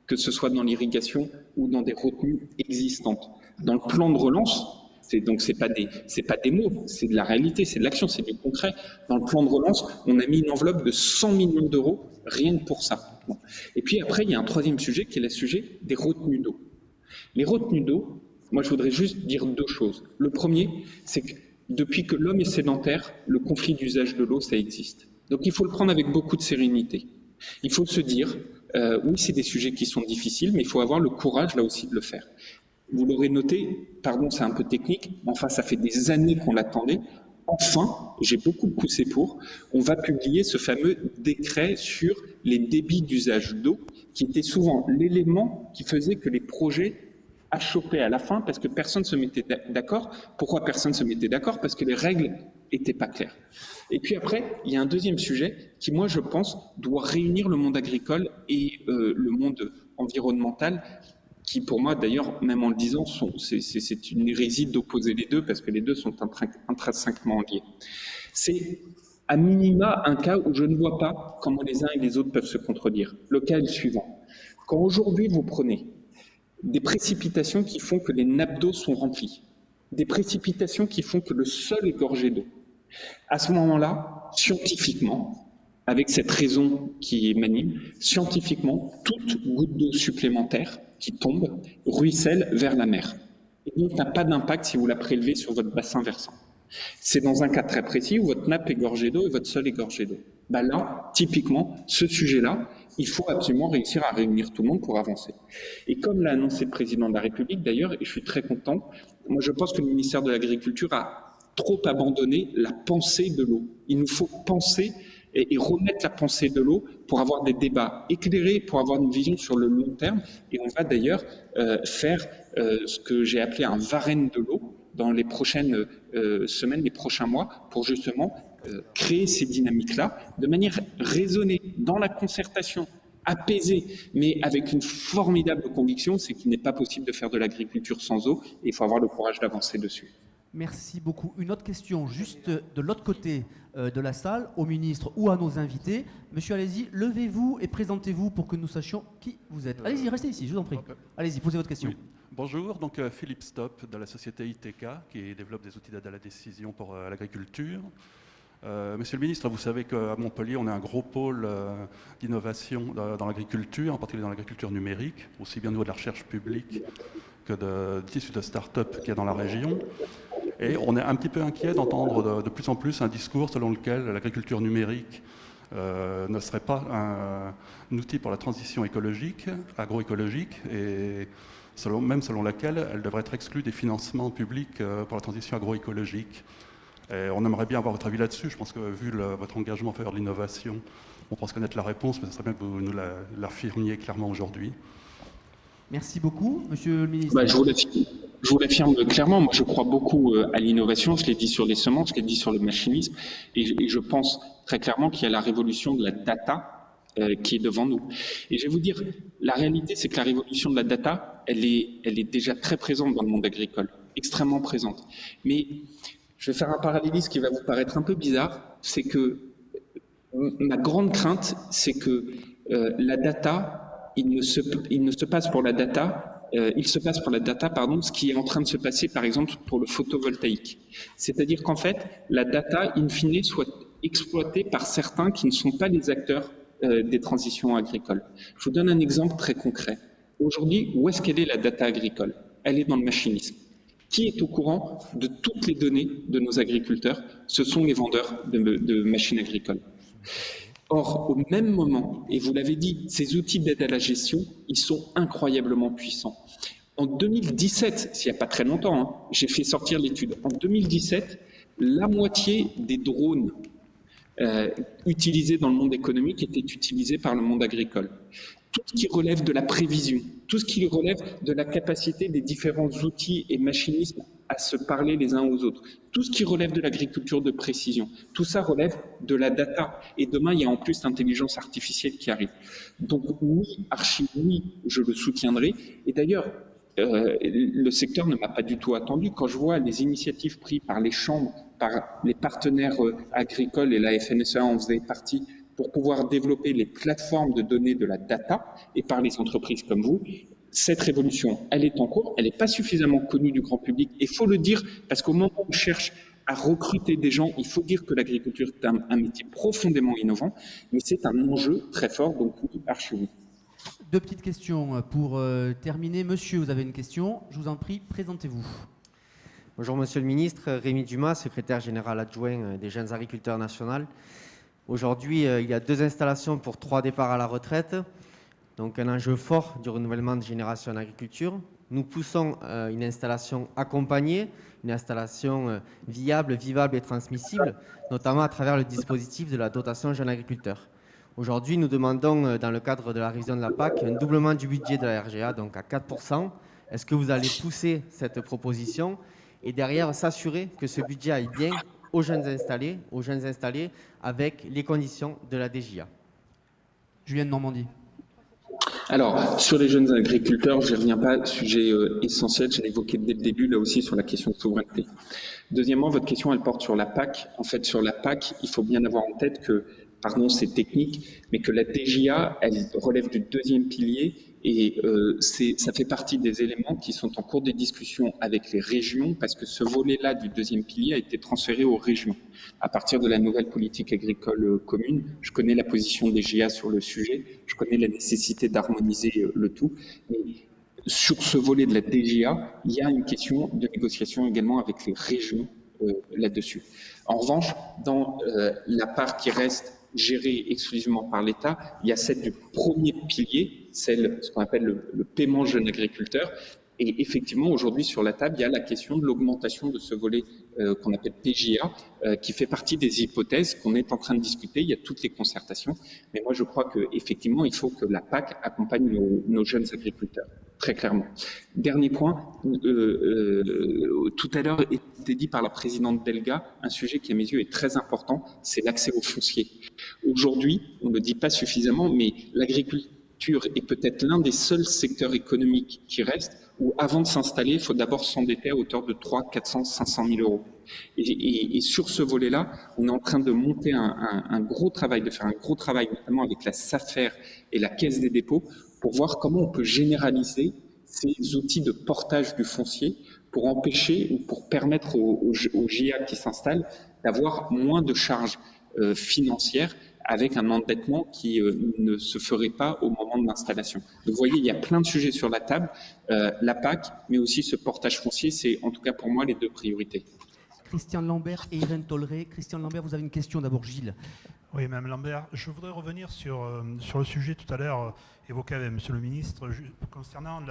que ce soit dans l'irrigation ou dans des retenues existantes. Dans le plan de relance, c'est pas des mots, c'est de la réalité, c'est de l'action, c'est du concret. Dans le plan de relance, on a mis une enveloppe de 100 millions d'euros rien que pour ça. Bon. Et puis après, il y a un troisième sujet qui est le sujet des retenues d'eau. Les retenues d'eau, moi je voudrais juste dire deux choses. Le premier, c'est que depuis que l'homme est sédentaire, le conflit d'usage de l'eau, ça existe. Donc il faut le prendre avec beaucoup de sérénité. Il faut se dire, oui, c'est des sujets qui sont difficiles, mais il faut avoir le courage là aussi de le faire. Vous l'aurez noté, pardon, c'est un peu technique, mais enfin, ça fait des années qu'on l'attendait. Enfin, j'ai beaucoup poussé pour, on va publier ce fameux décret sur les débits d'usage d'eau, qui était souvent l'élément qui faisait que les projets achoppaient à la fin parce que personne ne se mettait d'accord. Pourquoi personne ne se mettait d'accord? Parce que les règles n'étaient pas claires. Et puis après, il y a un deuxième sujet qui, moi, je pense, doit réunir le monde agricole et le monde environnemental, qui pour moi d'ailleurs, même en le disant, c'est une hérésie d'opposer les deux, parce que les deux sont intrinsèquement liés. C'est à minima un cas où je ne vois pas comment les uns et les autres peuvent se contredire. Le cas est le suivant. Quand aujourd'hui vous prenez des précipitations qui font que les nappes d'eau sont remplies, des précipitations qui font que le sol est gorgé d'eau. À ce moment-là, scientifiquement, avec cette raison qui m'anime, scientifiquement, toute goutte d'eau supplémentaire qui tombe ruisselle vers la mer. Et donc n'a pas d'impact si vous la prélevez sur votre bassin versant. C'est dans un cas très précis où votre nappe est gorgée d'eau et votre sol est gorgé d'eau. Là, typiquement, ce sujet-là, il faut absolument réussir à réunir tout le monde pour avancer. Et comme l'a annoncé le président de la République d'ailleurs, et je suis très content, moi je pense que le ministère de l'Agriculture a trop abandonné la pensée de l'eau. Il nous faut penser et remettre la pensée de l'eau pour avoir des débats éclairés, pour avoir une vision sur le long terme. Et on va d'ailleurs faire ce que j'ai appelé un Varenne de l'eau dans les prochaines semaines, les prochains mois, pour justement créer ces dynamiques-là de manière raisonnée, dans la concertation, apaisée, mais avec une formidable conviction, c'est qu'il n'est pas possible de faire de l'agriculture sans eau, et il faut avoir le courage d'avancer dessus. Merci beaucoup. Une autre question, juste de l'autre côté de la salle, au ministre ou à nos invités. Monsieur, allez-y, levez-vous et présentez-vous pour que nous sachions qui vous êtes. Allez-y, restez ici, je vous en prie. Okay. Allez-y, posez votre question. Oui. Bonjour, donc Philippe Stop de la société ITK qui développe des outils d'aide à la décision pour l'agriculture. Monsieur le ministre, vous savez qu'à Montpellier, on a un gros pôle d'innovation dans l'agriculture, en particulier dans l'agriculture numérique, aussi bien au niveau de la recherche publique que de tissus de start-up qu'il y a dans la région. Et on est un petit peu inquiet d'entendre de plus en plus un discours selon lequel l'agriculture numérique ne serait pas un outil pour la transition écologique, agroécologique, et même selon laquelle elle devrait être exclue des financements publics pour la transition agroécologique. Et on aimerait bien avoir votre avis là-dessus. Je pense que vu votre engagement en faveur de l'innovation, on pense connaître la réponse, mais ce serait bien que vous nous l'affirmiez clairement aujourd'hui. Merci beaucoup, monsieur le ministre. Je vous l'affirme clairement. Moi, je crois beaucoup à l'innovation. Je l'ai dit sur les semences, je l'ai dit sur le machinisme. Et je pense très clairement qu'il y a la révolution de la data qui est devant nous. Et je vais vous dire, la réalité, c'est que la révolution de la data, elle est déjà très présente dans le monde agricole, extrêmement présente. Mais je vais faire un parallélisme qui va vous paraître un peu bizarre. C'est que ma grande crainte, c'est que la data, il se passe pour la data ce qui est en train de se passer, par exemple, pour le photovoltaïque. C'est-à-dire qu'en fait, la data, in fine, soit exploitée par certains qui ne sont pas les acteurs des transitions agricoles. Je vous donne un exemple très concret. Aujourd'hui, où est-ce qu'elle est la data agricole? Elle est dans le machinisme. Qui est au courant de toutes les données de nos agriculteurs? Ce sont les vendeurs de machines agricoles. Or, au même moment, et vous l'avez dit, ces outils d'aide à la gestion, ils sont incroyablement puissants. En 2017, s'il n'y a pas très longtemps, j'ai fait sortir l'étude. En 2017, la moitié des drones utilisés dans le monde économique étaient utilisés par le monde agricole. Tout ce qui relève de la prévision, tout ce qui relève de la capacité des différents outils et machinismes à se parler les uns aux autres, tout ce qui relève de l'agriculture de précision, tout ça relève de la data. Et demain, il y a en plus l'intelligence artificielle qui arrive. Donc oui, archi oui, je le soutiendrai. Et d'ailleurs, le secteur ne m'a pas du tout attendu. Quand je vois les initiatives prises par les chambres, par les partenaires agricoles, et la FNSEA en faisait partie, pour pouvoir développer les plateformes de données de la data, et par les entreprises comme vous, cette révolution, elle est en cours, elle n'est pas suffisamment connue du grand public, et il faut le dire, parce qu'au moment où on cherche à recruter des gens, il faut dire que l'agriculture est un métier profondément innovant, mais c'est un enjeu très fort, donc oui, archi oui. Deux petites questions pour terminer. Monsieur, vous avez une question, je vous en prie, présentez-vous. Bonjour Monsieur le Ministre, Rémi Dumas, secrétaire général adjoint des Jeunes Agriculteurs Nationaux. Aujourd'hui, il y a 2 installations pour 3 départs à la retraite, donc un enjeu fort du renouvellement de génération en agriculture. Nous poussons une installation accompagnée, une installation viable, vivable et transmissible, notamment à travers le dispositif de la dotation jeune agriculteur. Aujourd'hui, nous demandons, dans le cadre de la révision de la PAC, un doublement du budget de la RGA, donc à 4%. Est-ce que vous allez pousser cette proposition et derrière s'assurer que ce budget aille bien aux jeunes installés avec les conditions de la DGA? Julien de Normandie. Alors, sur les jeunes agriculteurs, je n'y reviens pas, sujet essentiel, j'ai évoqué dès le début, là aussi, sur la question de souveraineté. Deuxièmement, votre question, elle porte sur la PAC. En fait, sur la PAC, il faut bien avoir en tête que c'est technique, mais que la DGA, elle relève du deuxième pilier et ça fait partie des éléments qui sont en cours de discussion avec les régions parce que ce volet-là du deuxième pilier a été transféré aux régions. À partir de la nouvelle politique agricole commune, je connais la position des GA sur le sujet, je connais la nécessité d'harmoniser le tout. Mais sur ce volet de la DGA, il y a une question de négociation également avec les régions là-dessus. En revanche, dans la part qui reste gérée exclusivement par l'État, il y a celle du premier pilier, ce qu'on appelle le paiement jeune agriculteur. Et effectivement, aujourd'hui, sur la table, il y a la question de l'augmentation de ce volet qu'on appelle PJA, qui fait partie des hypothèses qu'on est en train de discuter. Il y a toutes les concertations. Mais moi, je crois qu'effectivement, il faut que la PAC accompagne nos jeunes agriculteurs, très clairement. Dernier point, tout à l'heure était dit par la présidente Delga, un sujet qui, à mes yeux, est très important, c'est l'accès au foncier. Aujourd'hui, on ne le dit pas suffisamment, mais l'agriculture est peut-être l'un des seuls secteurs économiques qui restent où, avant de s'installer, il faut d'abord s'endetter à hauteur de 300, 400, 500 000 euros. Et sur ce volet-là, on est en train de monter un gros travail, de faire un gros travail, notamment avec la SAFER et la Caisse des dépôts, pour voir comment on peut généraliser ces outils de portage du foncier pour empêcher ou pour permettre aux GIA qui s'installent d'avoir moins de charges financières avec un endettement qui ne se ferait pas au moment de l'installation. Donc vous voyez, il y a plein de sujets sur la table, la PAC, mais aussi ce portage foncier, c'est en tout cas pour moi les deux priorités. Christian Lambert et Irène Tolleret. Christian Lambert, vous avez une question d'abord, Gilles. Oui, Mme Lambert, je voudrais revenir sur le sujet tout à l'heure évoqué avec Monsieur le ministre concernant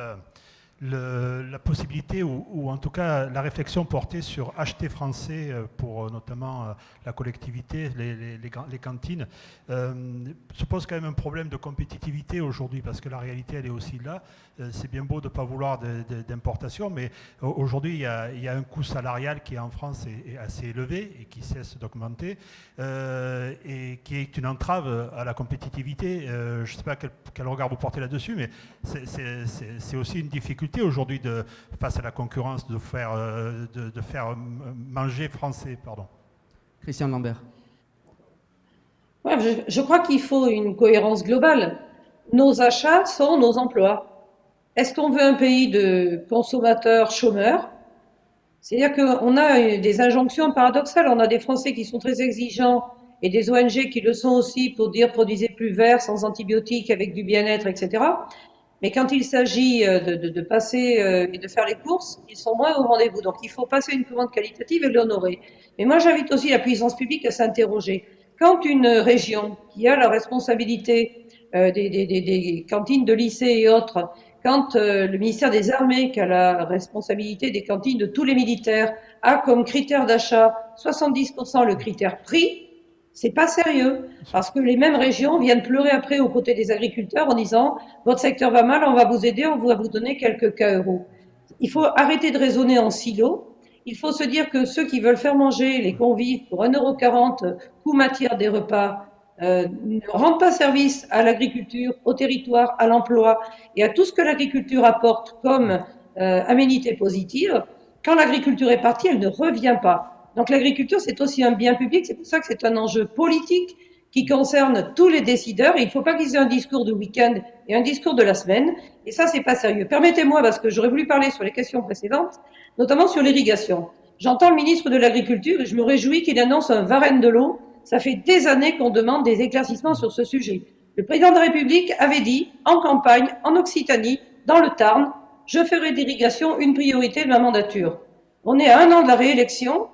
la possibilité ou en tout cas la réflexion portée sur acheter français pour notamment la collectivité, les cantines, se pose quand même un problème de compétitivité aujourd'hui parce que la réalité elle est aussi là. C'est bien beau de ne pas vouloir d'importation, mais aujourd'hui il y a un coût salarial qui en France est assez élevé et qui cesse d'augmenter et qui est une entrave à la compétitivité. Je ne sais pas quel regard vous portez là-dessus, mais c'est aussi une difficulté aujourd'hui face à la concurrence de faire manger français. Pardon. Christian Lambert. Ouais, je crois qu'il faut une cohérence globale. Nos achats sont nos emplois. Est-ce qu'on veut un pays de consommateurs chômeurs? C'est-à-dire qu'on a des injonctions paradoxales. On a des Français qui sont très exigeants et des ONG qui le sont aussi pour dire produisez plus vert, sans antibiotiques, avec du bien-être, etc. Mais quand il s'agit de passer et de faire les courses, ils sont moins au rendez-vous. Donc il faut passer une commande qualitative et l'honorer. Mais moi j'invite aussi la puissance publique à s'interroger. Quand une région qui a la responsabilité des cantines de lycée et autres, quand le ministère des Armées, qui a la responsabilité des cantines de tous les militaires, a comme critère d'achat 70% le critère prix, c'est pas sérieux, parce que les mêmes régions viennent pleurer après aux côtés des agriculteurs en disant « votre secteur va mal, on va vous aider, on va vous donner quelques K euros ». Il faut arrêter de raisonner en silo. Il faut se dire que ceux qui veulent faire manger les convives pour 1,40 € coût matière des repas ne rendent pas service à l'agriculture, au territoire, à l'emploi et à tout ce que l'agriculture apporte comme aménité positive. Quand l'agriculture est partie, elle ne revient pas. Donc l'agriculture, c'est aussi un bien public, c'est pour ça que c'est un enjeu politique qui concerne tous les décideurs. Et il ne faut pas qu'ils aient un discours de week-end et un discours de la semaine. Et ça, c'est pas sérieux. Permettez-moi, parce que j'aurais voulu parler sur les questions précédentes, notamment sur l'irrigation. J'entends le ministre de l'Agriculture et je me réjouis qu'il annonce un Varenne de l'eau. Ça fait des années qu'on demande des éclaircissements sur ce sujet. Le président de la République avait dit, en campagne, en Occitanie, dans le Tarn, je ferai d'irrigation une priorité de ma mandature. On est à 1 an de la réélection,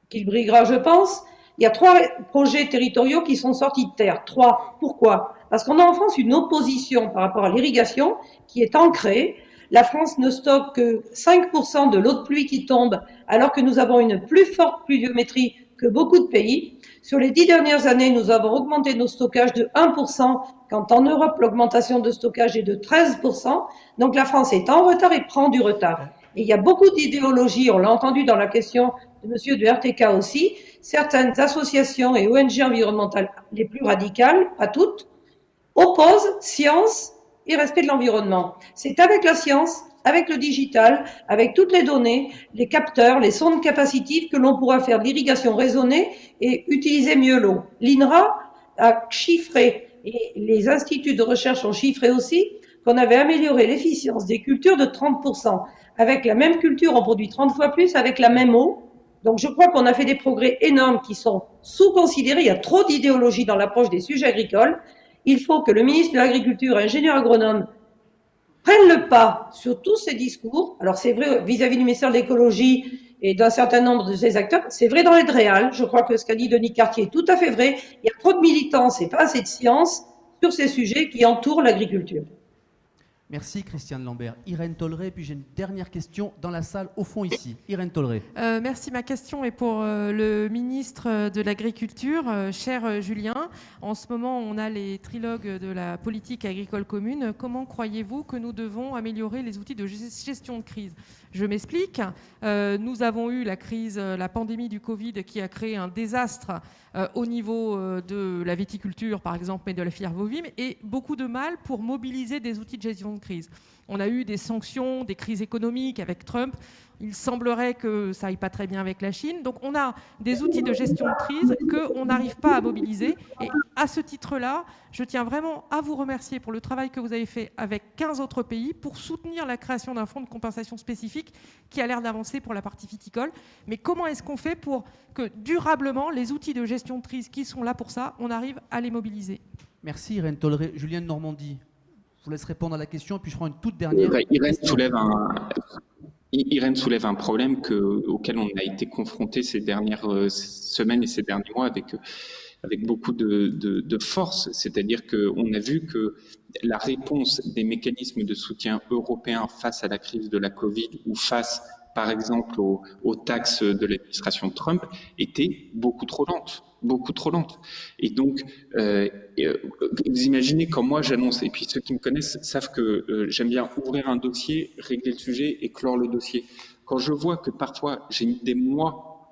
qu'il briguera, je pense. Il y a 3 projets territoriaux qui sont sortis de terre. 3. Pourquoi? Parce qu'on a en France une opposition par rapport à l'irrigation qui est ancrée. La France ne stocke que 5% de l'eau de pluie qui tombe, alors que nous avons une plus forte pluviométrie que beaucoup de pays. Sur les 10 dernières années, nous avons augmenté nos stockages de 1%, quand en Europe, l'augmentation de stockage est de 13%. Donc la France est en retard et prend du retard. Et il y a beaucoup d'idéologies, on l'a entendu dans la question de monsieur du RTK aussi, certaines associations et ONG environnementales les plus radicales, pas toutes, opposent science et respect de l'environnement. C'est avec la science, avec le digital, avec toutes les données, les capteurs, les sondes capacitives que l'on pourra faire de l'irrigation raisonnée et utiliser mieux l'eau. L'INRA a chiffré, et les instituts de recherche ont chiffré aussi, qu'on avait amélioré l'efficience des cultures de 30%. Avec la même culture, on produit 30 fois plus avec la même eau. Donc je crois qu'on a fait des progrès énormes qui sont sous-considérés. Il y a trop d'idéologie dans l'approche des sujets agricoles. Il faut que le ministre de l'Agriculture, ingénieur agronome, prenne le pas sur tous ces discours. Alors c'est vrai vis-à-vis du ministère de l'Écologie et d'un certain nombre de ses acteurs, c'est vrai dans l'aide réelle. Je crois que ce qu'a dit Denis Cartier est tout à fait vrai. Il y a trop de militance et pas assez de science sur ces sujets qui entourent l'agriculture. Merci Christiane Lambert. Irène Tolleré, puis j'ai une dernière question dans la salle, au fond ici. Irène Tolleré. Merci. Ma question est pour le ministre de l'Agriculture, cher Julien. En ce moment, on a les trilogues de la politique agricole commune. Comment croyez-vous que nous devons améliorer les outils de gestion de crise ? Je m'explique. Nous avons eu la crise, la pandémie du Covid qui a créé un désastre au niveau de la viticulture, par exemple, mais de la filière bovine, et beaucoup de mal pour mobiliser des outils de gestion de crise. On a eu des sanctions, des crises économiques avec Trump. Il semblerait que ça aille pas très bien avec la Chine. Donc on a des outils de gestion de crise qu'on n'arrive pas à mobiliser. Et à ce titre-là, je tiens vraiment à vous remercier pour le travail que vous avez fait avec 15 autres pays pour soutenir la création d'un fonds de compensation spécifique qui a l'air d'avancer pour la partie viticole. Mais comment est-ce qu'on fait pour que durablement les outils de gestion de crise qui sont là pour ça, on arrive à les mobiliser ? Merci Irène Tolleré. Julien de Normandie, je vous laisse répondre à la question, puis je ferai une toute dernière. Irène soulève un problème auquel on a été confronté ces dernières semaines et ces derniers mois avec beaucoup de force. C'est-à-dire qu'on a vu que la réponse des mécanismes de soutien européens face à la crise de la Covid ou face, par exemple, aux taxes de l'administration Trump était beaucoup trop lente. Et donc, vous imaginez quand moi j'annonce, et puis ceux qui me connaissent savent que j'aime bien ouvrir un dossier, régler le sujet et clore le dossier. Quand je vois que parfois j'ai mis des mois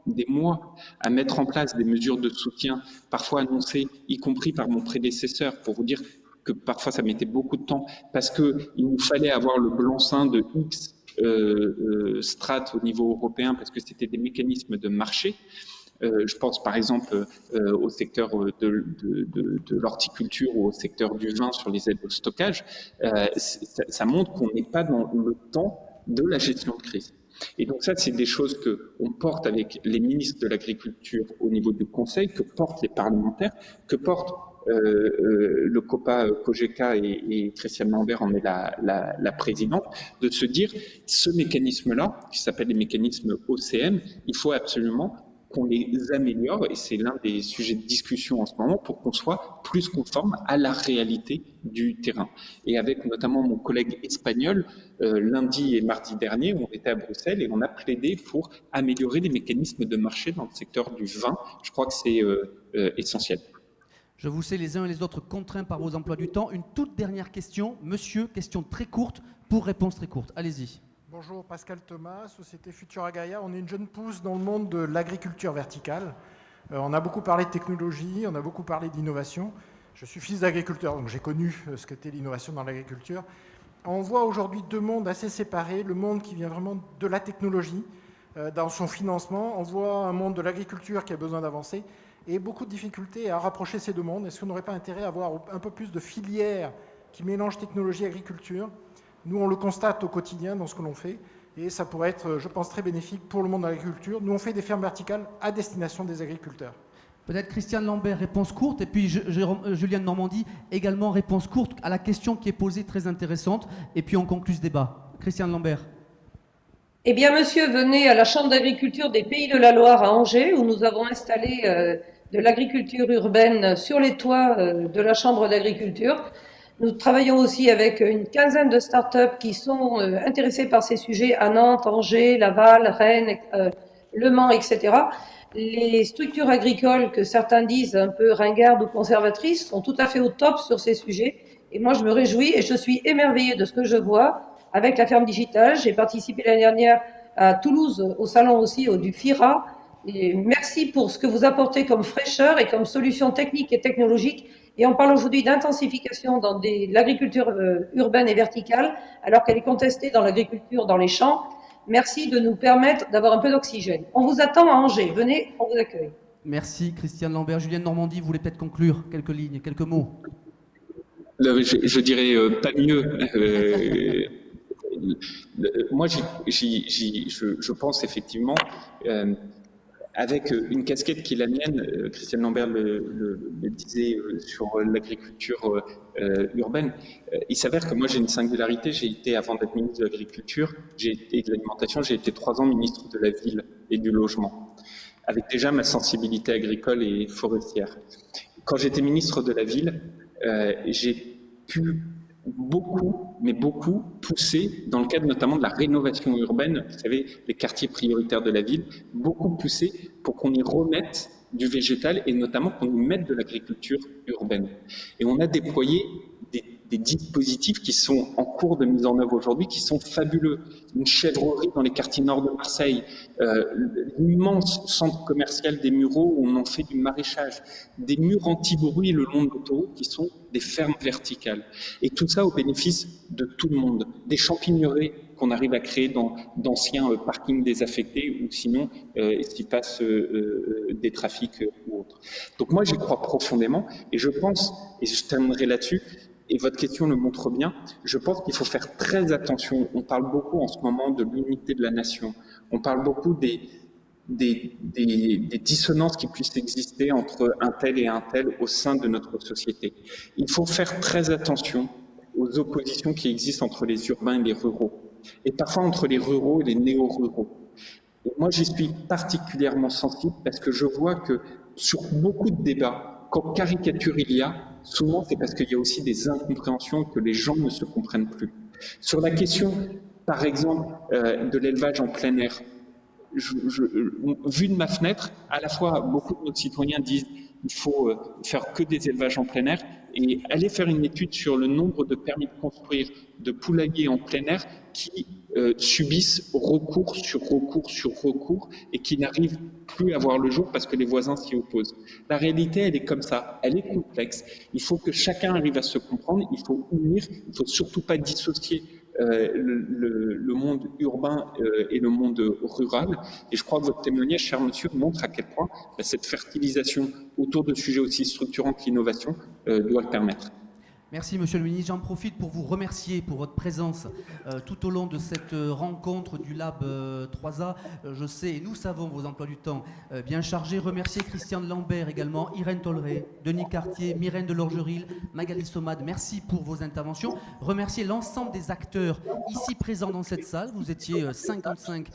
à mettre en place des mesures de soutien, parfois annoncées, y compris par mon prédécesseur, pour vous dire que parfois ça mettait beaucoup de temps, parce qu'il nous fallait avoir le blanc-seing de X strates au niveau européen, parce que c'était des mécanismes de marché. Je pense par exemple au secteur de l'horticulture ou au secteur du vin sur les aides au stockage. Ça montre qu'on n'est pas dans le temps de la gestion de crise. Et donc ça, c'est des choses qu'on porte avec les ministres de l'Agriculture au niveau du Conseil, que portent les parlementaires, que portent le COPA, COGECA et Christiane Lambert en est la présidente, de se dire ce mécanisme-là, qui s'appelle les mécanismes OCM, il faut absolument qu'on les améliore, et c'est l'un des sujets de discussion en ce moment, pour qu'on soit plus conforme à la réalité du terrain. Et avec notamment mon collègue espagnol, lundi et mardi dernier, on était à Bruxelles et on a plaidé pour améliorer les mécanismes de marché dans le secteur du vin. Je crois que c'est essentiel. Je vous sais les uns et les autres contraints par vos emplois du temps. Une toute dernière question. Monsieur, question très courte pour réponse très courte. Allez-y. Bonjour, Pascal Thomas, Société Futura Gaia. On est une jeune pousse dans le monde de l'agriculture verticale. On a beaucoup parlé de technologie, on a beaucoup parlé d'innovation. Je suis fils d'agriculteur, donc j'ai connu ce qu'était l'innovation dans l'agriculture. On voit aujourd'hui deux mondes assez séparés. Le monde qui vient vraiment de la technologie, dans son financement. On voit un monde de l'agriculture qui a besoin d'avancer et beaucoup de difficultés à rapprocher ces deux mondes. Est-ce qu'on n'aurait pas intérêt à avoir un peu plus de filières qui mélangent technologie et agriculture ? Nous, on le constate au quotidien dans ce que l'on fait, et ça pourrait être, je pense, très bénéfique pour le monde de l'agriculture. Nous, on fait des fermes verticales à destination des agriculteurs. Peut-être Christiane Lambert, réponse courte, et puis Julien de Normandie, également réponse courte à la question qui est posée, très intéressante, et puis on conclut ce débat. Christiane Lambert. Eh bien, monsieur, venez à la Chambre d'agriculture des Pays de la Loire à Angers, où nous avons installé de l'agriculture urbaine sur les toits de la Chambre d'agriculture. Nous travaillons aussi avec une quinzaine de start-up qui sont intéressées par ces sujets à Nantes, Angers, Laval, Rennes, Le Mans, etc. Les structures agricoles que certains disent un peu ringardes ou conservatrices sont tout à fait au top sur ces sujets. Et moi, je me réjouis et je suis émerveillée de ce que je vois avec la ferme digitale. J'ai participé l'année dernière à Toulouse au salon aussi du FIRA. Et merci pour ce que vous apportez comme fraîcheur et comme solution technique et technologique. Et on parle aujourd'hui d'intensification dans l'agriculture urbaine et verticale, alors qu'elle est contestée dans l'agriculture dans les champs. Merci de nous permettre d'avoir un peu d'oxygène. On vous attend à Angers. Venez, on vous accueille. Merci Christiane Lambert. Julienne Normandie, vous voulez peut-être conclure quelques lignes, quelques mots? Je dirais pas mieux. Moi, je pense effectivement, avec une casquette qui est la mienne, Christiane Lambert le disait sur l'agriculture urbaine, il s'avère que moi j'ai une singularité, j'ai été, avant d'être ministre de l'Agriculture et de l'Alimentation, j'ai été 3 ans ministre de la Ville et du Logement, avec déjà ma sensibilité agricole et forestière. Quand j'étais ministre de la Ville, j'ai pu beaucoup pousser, dans le cadre notamment de la rénovation urbaine, vous savez, les quartiers prioritaires de la ville, beaucoup pousser pour qu'on y remette du végétal et notamment qu'on y mette de l'agriculture urbaine. Et on a déployé des dispositifs qui sont en cours de mise en œuvre aujourd'hui, qui sont fabuleux. Une chèvrerie dans les quartiers nord de Marseille, l'immense centre commercial des Mureaux où on en fait du maraîchage, des murs anti-bruit le long de l'autoroute qui sont des fermes verticales. Et tout ça au bénéfice de tout le monde. Des champignonneries qu'on arrive à créer dans d'anciens parkings désaffectés ou sinon s'y passe des trafics ou autres. Donc moi j'y crois profondément et je pense, et je terminerai là-dessus, et votre question le montre bien, je pense qu'il faut faire très attention. On parle beaucoup en ce moment de l'unité de la nation. On parle beaucoup des dissonances qui puissent exister entre un tel et un tel au sein de notre société. Il faut faire très attention aux oppositions qui existent entre les urbains et les ruraux, et parfois entre les ruraux et les néo-ruraux. Et moi, j'y suis particulièrement sensible parce que je vois que sur beaucoup de débats, quand caricature il y a, souvent c'est parce qu'il y a aussi des incompréhensions, que les gens ne se comprennent plus. Sur la question, par exemple, de l'élevage en plein air, vu de ma fenêtre, à la fois beaucoup de nos citoyens disent qu'il faut faire que des élevages en plein air, et aller faire une étude sur le nombre de permis de construire de poulaillers en plein air qui subissent recours sur recours sur recours et qui n'arrivent plus à voir le jour parce que les voisins s'y opposent. La réalité, elle est comme ça, elle est complexe. Il faut que chacun arrive à se comprendre, il faut unir, il ne faut surtout pas dissocier le monde urbain et le monde rural. Et je crois que votre témoignage, cher monsieur, montre à quel point cette fertilisation autour de sujets aussi structurants que l'innovation doit le permettre. Merci Monsieur le Ministre. J'en profite pour vous remercier pour votre présence tout au long de cette rencontre du Lab 3A. Je sais, et nous savons vos emplois du temps bien chargés. Remercier Christiane Lambert également, Irène Tolleré, Denis Cartier, Myrène Delorgeril, Magali Somade. Merci pour vos interventions. Remercier l'ensemble des acteurs ici présents dans cette salle. Vous étiez 55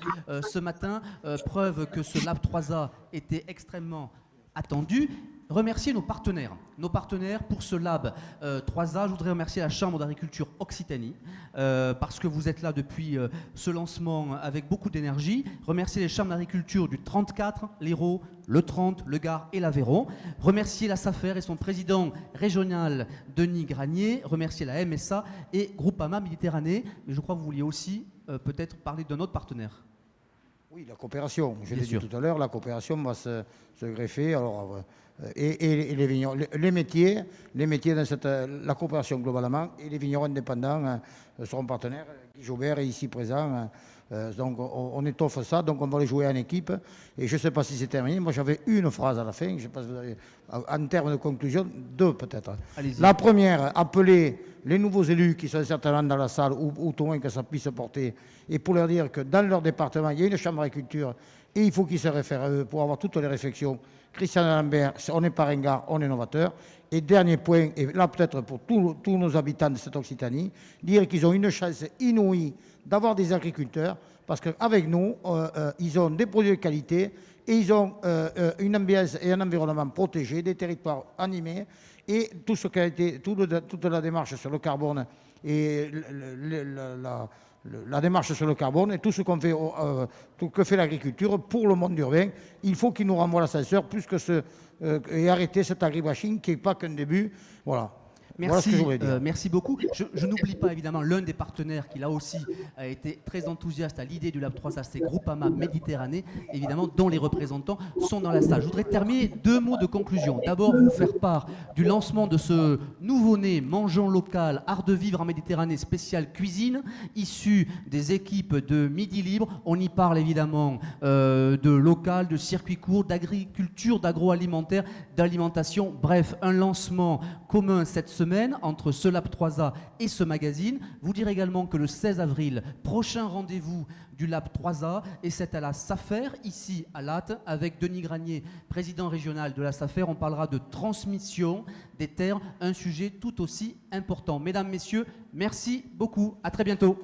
ce matin, preuve que ce Lab 3A était extrêmement attendu. Remercier nos partenaires pour ce Lab 3A. Je voudrais remercier la Chambre d'agriculture Occitanie parce que vous êtes là depuis ce lancement avec beaucoup d'énergie. Remercier les chambres d'agriculture du 34, l'Hérault, le 30, le Gard et l'Aveyron. Remercier la SAFER et son président régional Denis Granier. Remercier la MSA et Groupama Méditerranée. Mais je crois que vous vouliez aussi peut-être parler d'un autre partenaire. Oui, la coopération. Je l'ai dit tout à l'heure, la coopération va se greffer. Alors, et les vignerons, les métiers dans la coopération globalement, et les vignerons indépendants seront partenaires. Guy Jobert est ici présent. Donc on étoffe ça, donc on va les jouer en équipe. Et je ne sais pas si c'est terminé. Moi j'avais une phrase à la fin, je sais pas si vous avez, en termes de conclusion, deux peut-être. La première, appeler les nouveaux élus qui sont certainement dans la salle, ou au moins que ça puisse porter, et pour leur dire que dans leur département, il y a une chambre d'agriculture, et il faut qu'ils se réfèrent à eux pour avoir toutes les réflexions. Christiane Lambert, on n'est pas ringard, on est novateur. Et dernier point, et là peut-être pour tous nos habitants de cette Occitanie, dire qu'ils ont une chance inouïe d'avoir des agriculteurs, parce qu'avec nous, ils ont des produits de qualité, et ils ont une ambiance et un environnement protégé, des territoires animés, et tout ce qui a été, toute la démarche sur le carbone et la démarche sur le carbone et tout ce qu'on fait, tout que fait l'agriculture pour le monde urbain, il faut qu'il nous renvoie l'ascenseur plus que et arrêter cet agribashing qui n'est pas qu'un début. Voilà. Voilà ce que je Merci, voulais dire. merci beaucoup. Je n'oublie pas évidemment l'un des partenaires qui là aussi a été très enthousiaste à l'idée du Lab 3A, c'est Groupama Méditerranée, évidemment, dont les représentants sont dans la salle. Je voudrais terminer 2 mots de conclusion. D'abord, vous faire part du lancement de ce nouveau-né Mangeons local, art de vivre en Méditerranée spécial cuisine, issu des équipes de Midi Libre. On y parle évidemment de local, de circuit court, d'agriculture, d'agroalimentaire, d'alimentation. Bref, un lancement commun cette semaine entre ce Lab 3A et ce magazine. Vous dire également que le 16 avril, prochain rendez-vous du Lab 3A, et c'est à la SAFER, ici à Latte, avec Denis Granier, président régional de la SAFER. On parlera de transmission des terres, un sujet tout aussi important. Mesdames, Messieurs, merci beaucoup. À très bientôt.